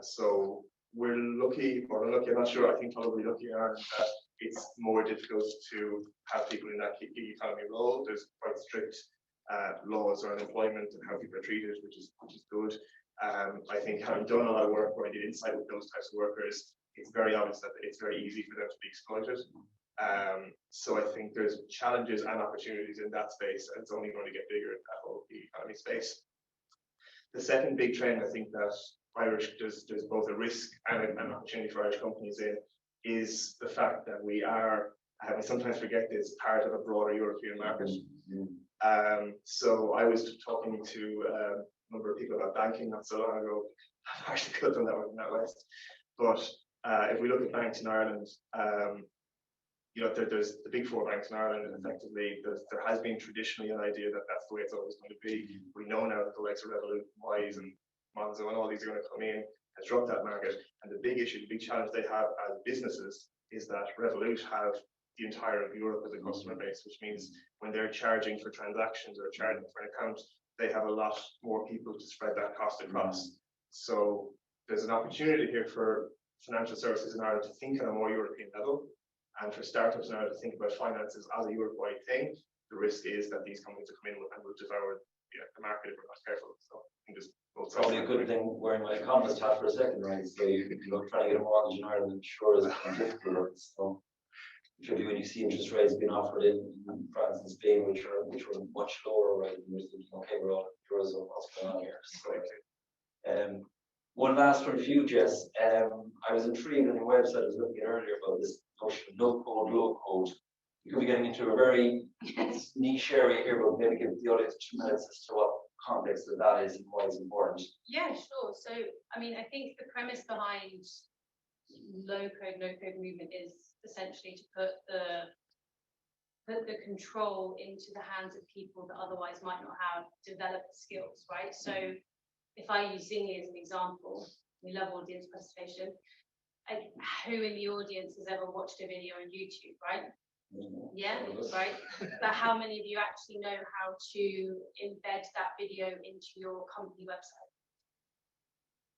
So we're lucky, or unlucky, I'm not sure, I think probably lucky are that it's more difficult to have people in that gig economy role. There's quite strict laws around employment and how people are treated, which is good. I think having done a lot of work where I did insight with those types of workers, it's very obvious that it's very easy for them to be exploited. So I think there's challenges and opportunities in that space, and it's only going to get bigger in that whole gig economy space. The second big trend I think that there's both a risk and an opportunity for Irish companies in is the fact that we sometimes forget this, part of a broader European market. So I was talking to a number of people about banking not so long ago. I've actually could have done that one in that West. But if we look at banks in Ireland, there's the big four banks in Ireland, and effectively there has been traditionally an idea that that's the way it's always going to be. We know now that the likes of Revolut, Wise, and Monzo and all these are going to come in and disrupt that market. And the big issue, the big challenge they have as businesses is that Revolut have the entire of Europe as a customer base, which means when they're charging for transactions or charging for an account, they have a lot more people to spread that cost across. So there's an opportunity here for financial services in Ireland to think on a more European level, and for startups in Ireland to think about finances as a Europe-wide thing. The risk is that these companies will come in and will devour the market if we're not careful. So I think there's probably a good thing wearing my economist hat for a second, right? So trying to get a mortgage in Ireland, I'm sure is difficult. So particularly when you see interest rates being offered in France and Spain, which are much lower, right? And you're thinking, okay, we're all Eurozone, what's going on here? So, one last one for you, Jess. I was intrigued on your website. I was looking at earlier about this notion of no code, low code. You could be getting into a very niche area here, but maybe give the audience 2 minutes as to what context that is and why it's important. Yeah, sure. So, I mean, I think the premise behind low code, no code movement is essentially to put the control into the hands of people that otherwise might not have developed skills, right? So if I use Zingy as an example, we love audience participation. Who in the audience has ever watched a video on YouTube, right? Yeah, right. But how many of you actually know how to embed that video into your company website?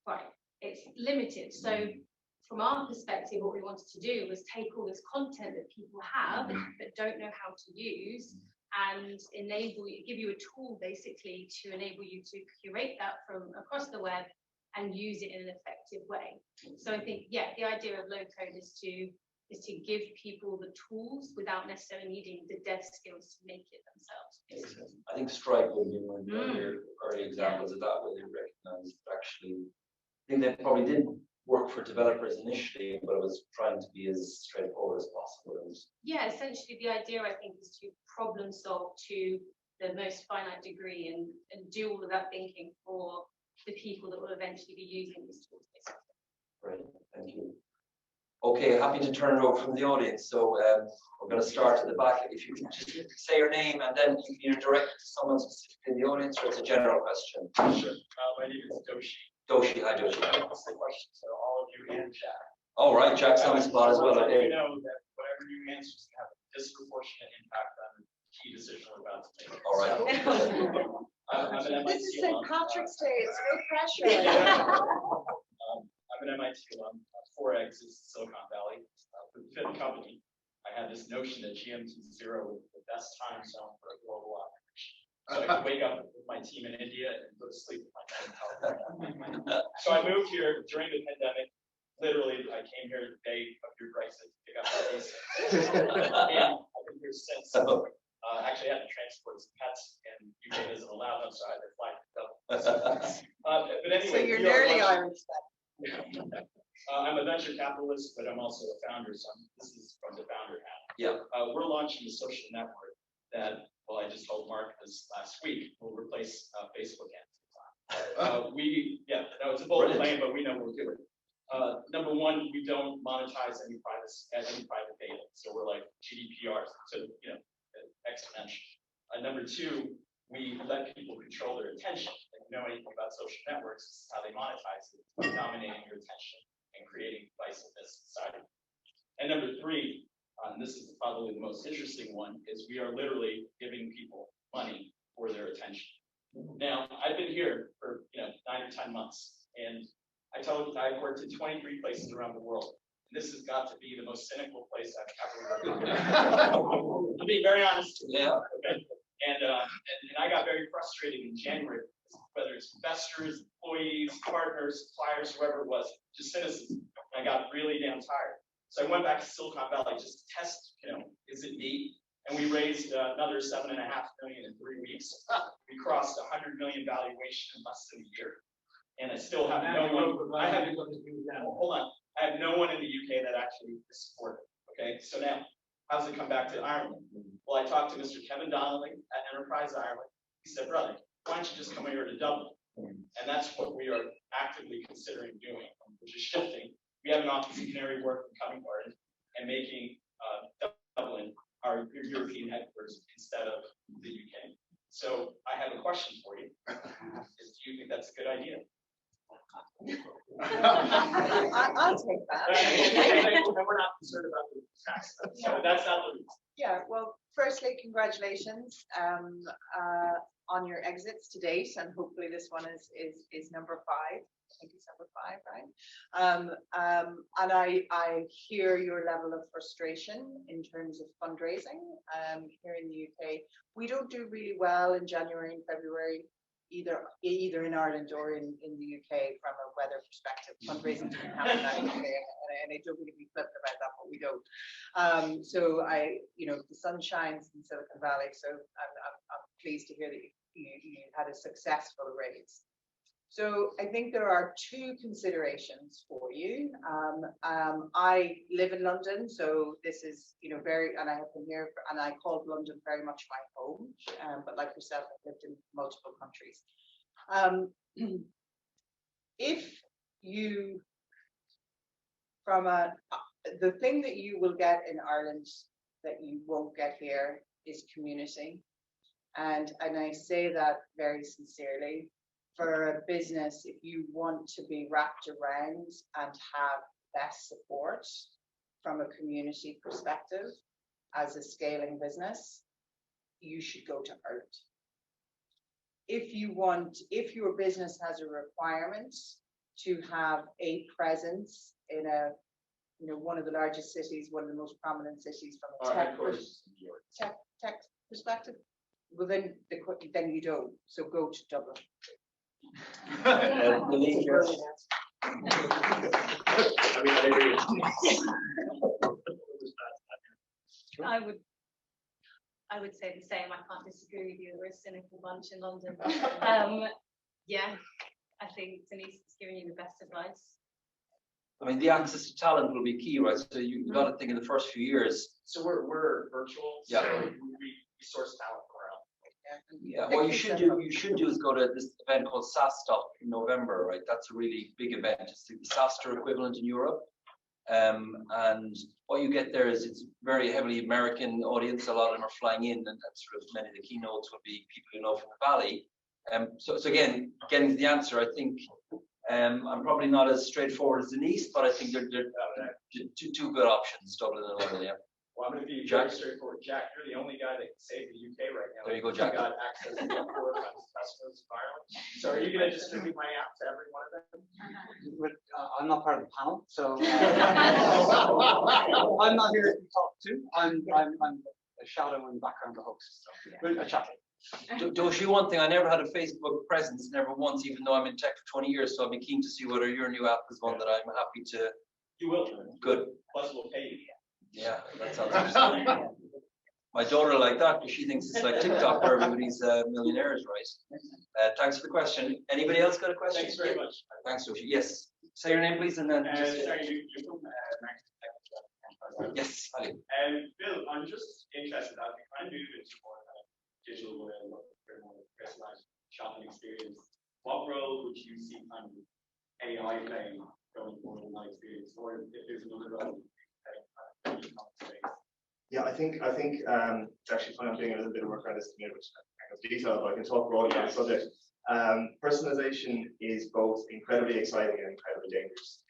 Right, it's limited. So from our perspective, what we wanted to do was take all this content that people have that don't know how to use and give you a tool basically to enable you to curate that from across the web and use it in an effective way. So I think, yeah, the idea of low code is to give people the tools without necessarily needing the dev skills to make it themselves. I think Stripe would be one of the early examples of that, where they recognized actually, I think they probably didn't work for developers initially, but it was trying to be as straightforward as possible. Yeah, essentially the idea, I think, is to problem solve to the most finite degree and do all of that thinking for the people that will eventually be using these tools. Great, thank you. Okay, happy to turn it over from the audience. So we're going to start at the back. If you can just say your name and then you can either direct it to someone specific in the audience or it's a general question. Sure. My name is Doshi. Doshi, hi Doshi. That's the question. So all of you and Jack. All right, Jack's on the spot as well. You know that whatever you answer is going to have a disproportionate impact on the key decision we're about to make. All right. I'm an MIT This is St. Patrick's Day. It's no pressure. I'm an MIT alum. 4X is Silicon Valley. For the fifth company, I had this notion that GMT0 was the best time zone for a global operation. So I could wake up with my team in India and go to sleep with my team in California. So I moved here during the pandemic. Literally, I came here the day of your crisis to pick up my visa. And I've been here since. Actually, I had to transport some pets, and UK doesn't allow them, so I had to fly to Dublin. But anyway, So you're nearly Irish. I'm a venture capitalist, but I'm also a founder, so this is from the founder hat. Yeah. We're launching a social network that, well, I just told Mark this last week, will replace Facebook and TikTok. It's a bold claim, but we know we'll do it. Number one, we don't monetize any private data, so we're like GDPR, so exponential. Number two, we let people control their attention. If you know anything about social networks, this is how they monetize it, by dominating your attention and creating divisiveness inside of it. And number three, and this is probably the most interesting one, is we are literally giving people money for their attention. Now, I've been here for 9 or 10 months, and I've worked in 23 places around the world. And this has got to be the most cynical place I've ever worked in. To be very honest. Yeah. Okay. And I got very frustrated in January, whether it's investors, employees, partners, suppliers, whoever it was, just citizens. And I got really damn tired. So I went back to Silicon Valley just to test, is it me? And we raised another $7.5 million in 3 weeks. We crossed 100 million valuation in less than a year. And I still have no one. Hold on. I have no one in the UK that actually is supportive. Okay, so now, how does it come back to Ireland? Well, I talked to Mr. Kevin Donnelly at Enterprise Ireland. He said, brother, why don't you just come here to Dublin? And that's what we are actively considering doing, which is shifting. We have an office in Canary Wharf and Covent Garden and making Dublin our European headquarters instead of the UK. So I have a question for you. Do you think that's a good idea? I'll take that. And we're not concerned about the tax stuff, so that's not the reason. Yeah, well, firstly, congratulations on your exits to date, and hopefully this one is number 5. I think it's number 5, right? And I hear your level of frustration in terms of fundraising here in the UK. We don't do really well in January and February, either in Ireland or in the UK from a weather perspective. Fundraising doesn't happen that UK, and I don't really be flippant about that, but we don't. So the sun shines in Silicon Valley, so I'm pleased to hear that you had a successful raise. So I think there are 2 considerations for you. I live in London, so this is, and I have been here, and I called London very much my home. But like yourself, I've lived in multiple countries. If you, the thing that you will get in Ireland that you won't get here is community, and I say that very sincerely. For a business, if you want to be wrapped around and have best support from a community perspective as a scaling business, you should go to Ireland. If your business has a requirement to have a presence in one of the largest cities, one of the most prominent cities from a tech perspective, well then you don't. So go to Dublin. I would say the same. I can't disagree with you. We're a cynical bunch in London. Yeah, I think Denise is giving you the best advice. I mean, the access to talent will be key, right? So you've got to think in the first few years. So we're virtual. Yeah. So we source talent around. Yeah, what you should do is go to this event called SaaStock in November, right? That's a really big event. It's the SaaStock equivalent in Europe. And what you get there is it's very heavily American audience. A lot of them are flying in, and sort of many of the keynotes will be people you know from the Valley. So again, getting to the answer, I think I'm probably not as straightforward as Denise, but I think they're two good options, Dublin and London. Yeah. Well, I'm going to be very straightforward. Jack, you're the only guy that can save the UK right now. There you go, Jack. You've got access to 4 kinds of customers in Ireland. So are you going to distribute my app to every one of them? I'm not part of the panel, so I'm not here to talk to. I'm a shadow and background host. So we're chatting. Doshi, one thing, I never had a Facebook presence, never once, even though I'm in tech for 20 years. So I'd be keen to see whether your new app is one that I'm happy to. You will. Good. Plus, we'll pay you. Yeah, that sounds interesting. My daughter like that because she thinks it's like TikTok where everybody's millionaires, right? Thanks for the question. Anybody else got a question? Thanks very much. Thanks, Doshi. Yes. Say your name, please, and then. Sorry, you're from Yes, Ali. Bill, I'm just interested. I'm new to this more digital world, more personalized shopping experience. What role would you see kind of AI playing going forward in my experience, or if there's another role? Yeah, I think it's actually funny. I'm doing a little bit of work on this today, which kind of detail, but I can talk broadly on the subject. Personalization is both incredibly exciting and incredibly dangerous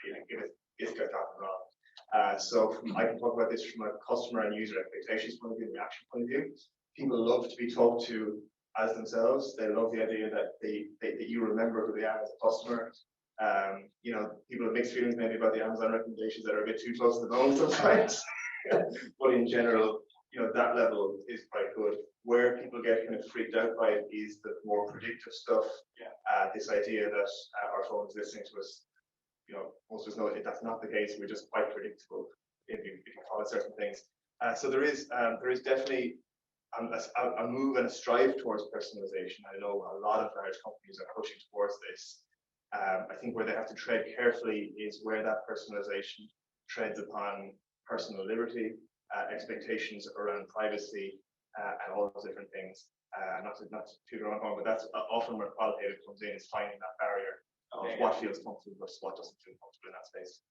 if it gets wrong. So I can talk about this from a customer and user expectations point of view, reaction point of view. People love to be talked to as themselves. They love the idea that that you remember who they are as a customer. People have mixed feelings maybe about the Amazon recommendations that are a bit too close to the bone sometimes. But in general, that level is quite good. Where people get kind of freaked out by it is the more predictive stuff. This idea that our phone is listening to us, most of us know that that's not the case. We're just quite predictable if you follow certain things. So there is definitely a move and a strive towards personalization. I know a lot of large companies are pushing towards this. I think where they have to tread carefully is where that personalization treads upon personal liberty, expectations around privacy, and all those different things. Not to go on, but that's often where qualitative comes in, is finding that barrier of what feels comfortable versus what doesn't feel comfortable in that space.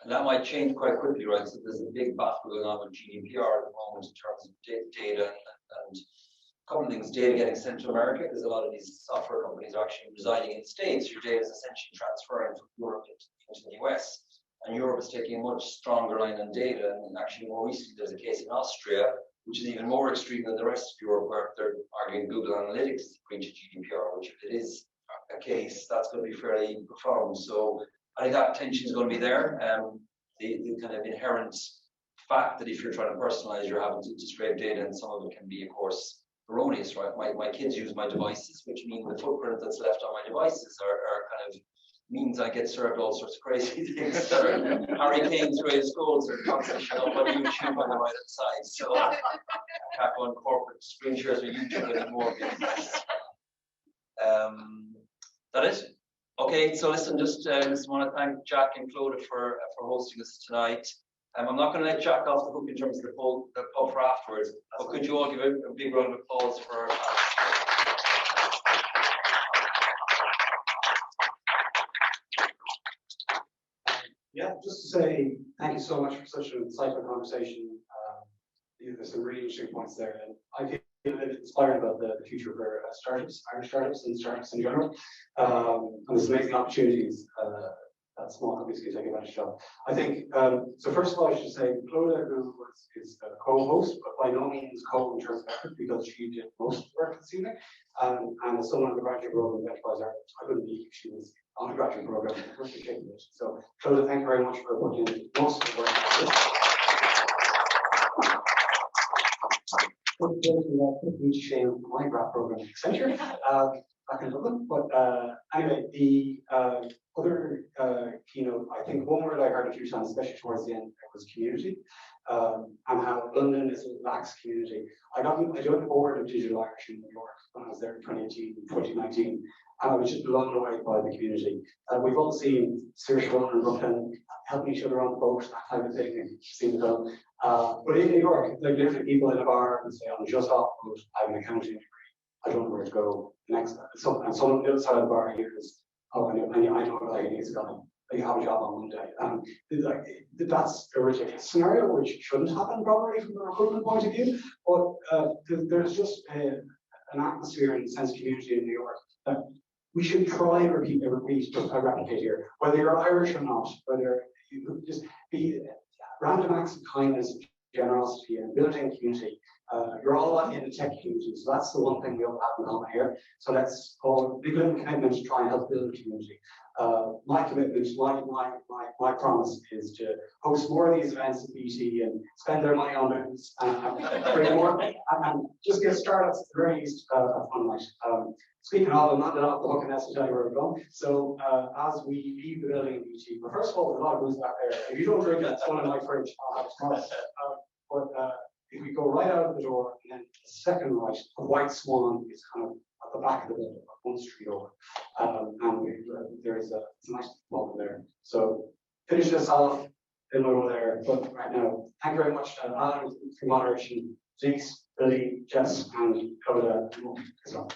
And that might change quite quickly, right? So there's a big battle going on with GDPR at the moment in terms of data and a couple of things. Data getting sent to America, because a lot of these software companies are actually residing in the States. Your data is essentially transferring from Europe into the US. And Europe is taking a much stronger line on data. And actually, more recently, there's a case in Austria, which is even more extreme than the rest of Europe, where they're arguing Google Analytics is breach of GDPR, which, if it is a case, that's going to be fairly profound. So I think that tension is going to be there. The kind of inherent fact that if you're trying to personalize, you're having to scrape data, and some of it can be, of course, erroneous, right? My kids use my devices, which mean the footprint that's left on my devices are kind of means I get served all sorts of crazy things. Harry Kane's greatest goals are constantly showing up on YouTube on the right hand side. So I can't go on corporate screen shares with YouTube anymore. That is okay. So listen, just want to thank Jack and Clodagh for hosting us tonight. I'm not going to let Jack off the hook in terms of the pub for afterwards. But could you all give a big round of applause for? Yeah, just to say thank you so much for such an insightful conversation. There's some really interesting points there, and I feel a bit inspired about the future for startups, Irish startups, and startups in general. And there's amazing opportunities that small companies can take advantage of. I think, so first of all, I should say, Clodagh, who is a co-host, but by no means co in terms of effort, because she did most of the work this evening. And as someone on the graduate program of Enterprise Ireland, I couldn't believe she was on a graduate program. So, Clodagh, thank you very much for putting in most of the work. Shame my grad program in Accenture, back in Dublin. But anyway, the other keynote, I think one word I heard a few times, especially towards the end, was community, and how London is a lax community. I joined the board of Digital Irish in New York when I was there in 2019, and I was just blown away by the community. We've all seen Saoirse and Brooklyn helping each other on the boat, that type of thing. Seen them. But in New York, like literally people in a bar and say, I'm just off the boat, I have an accounting degree, I don't know where to go next. And someone on the other side of the bar hears, oh, I know like an easy guy, you have a job on Monday. That's a ridiculous scenario, which shouldn't happen probably from a recruitment point of view. But there's just an atmosphere and sense of community in New York that we should try and replicate here, whether you're Irish or not, whether you just be random acts of kindness, generosity, and building community. You're all in the tech community, so that's the one thing we all have in common here. So let's all big little commitment to try and help build a community. My commitment, my promise is to host more of these events at BT and spend their money on it and bring more and just get startups at the very least a fun night. Speaking of, I'm not off the hook and that's to tell you where we're going. So as we leave the building in BT, well, first of all, there's a lot of booze back there. If you don't drink it, it's one in my fridge. I'll have tomorrow. But if we go right out of the door and then the second right, a white swan is kind of at the back of the building, one street over. And there's a nice moment there. So finish this off, then we'll go there. But right now, thank you very much, Alan, for moderation, Denise, Billy, Jess, and Clodagh as well.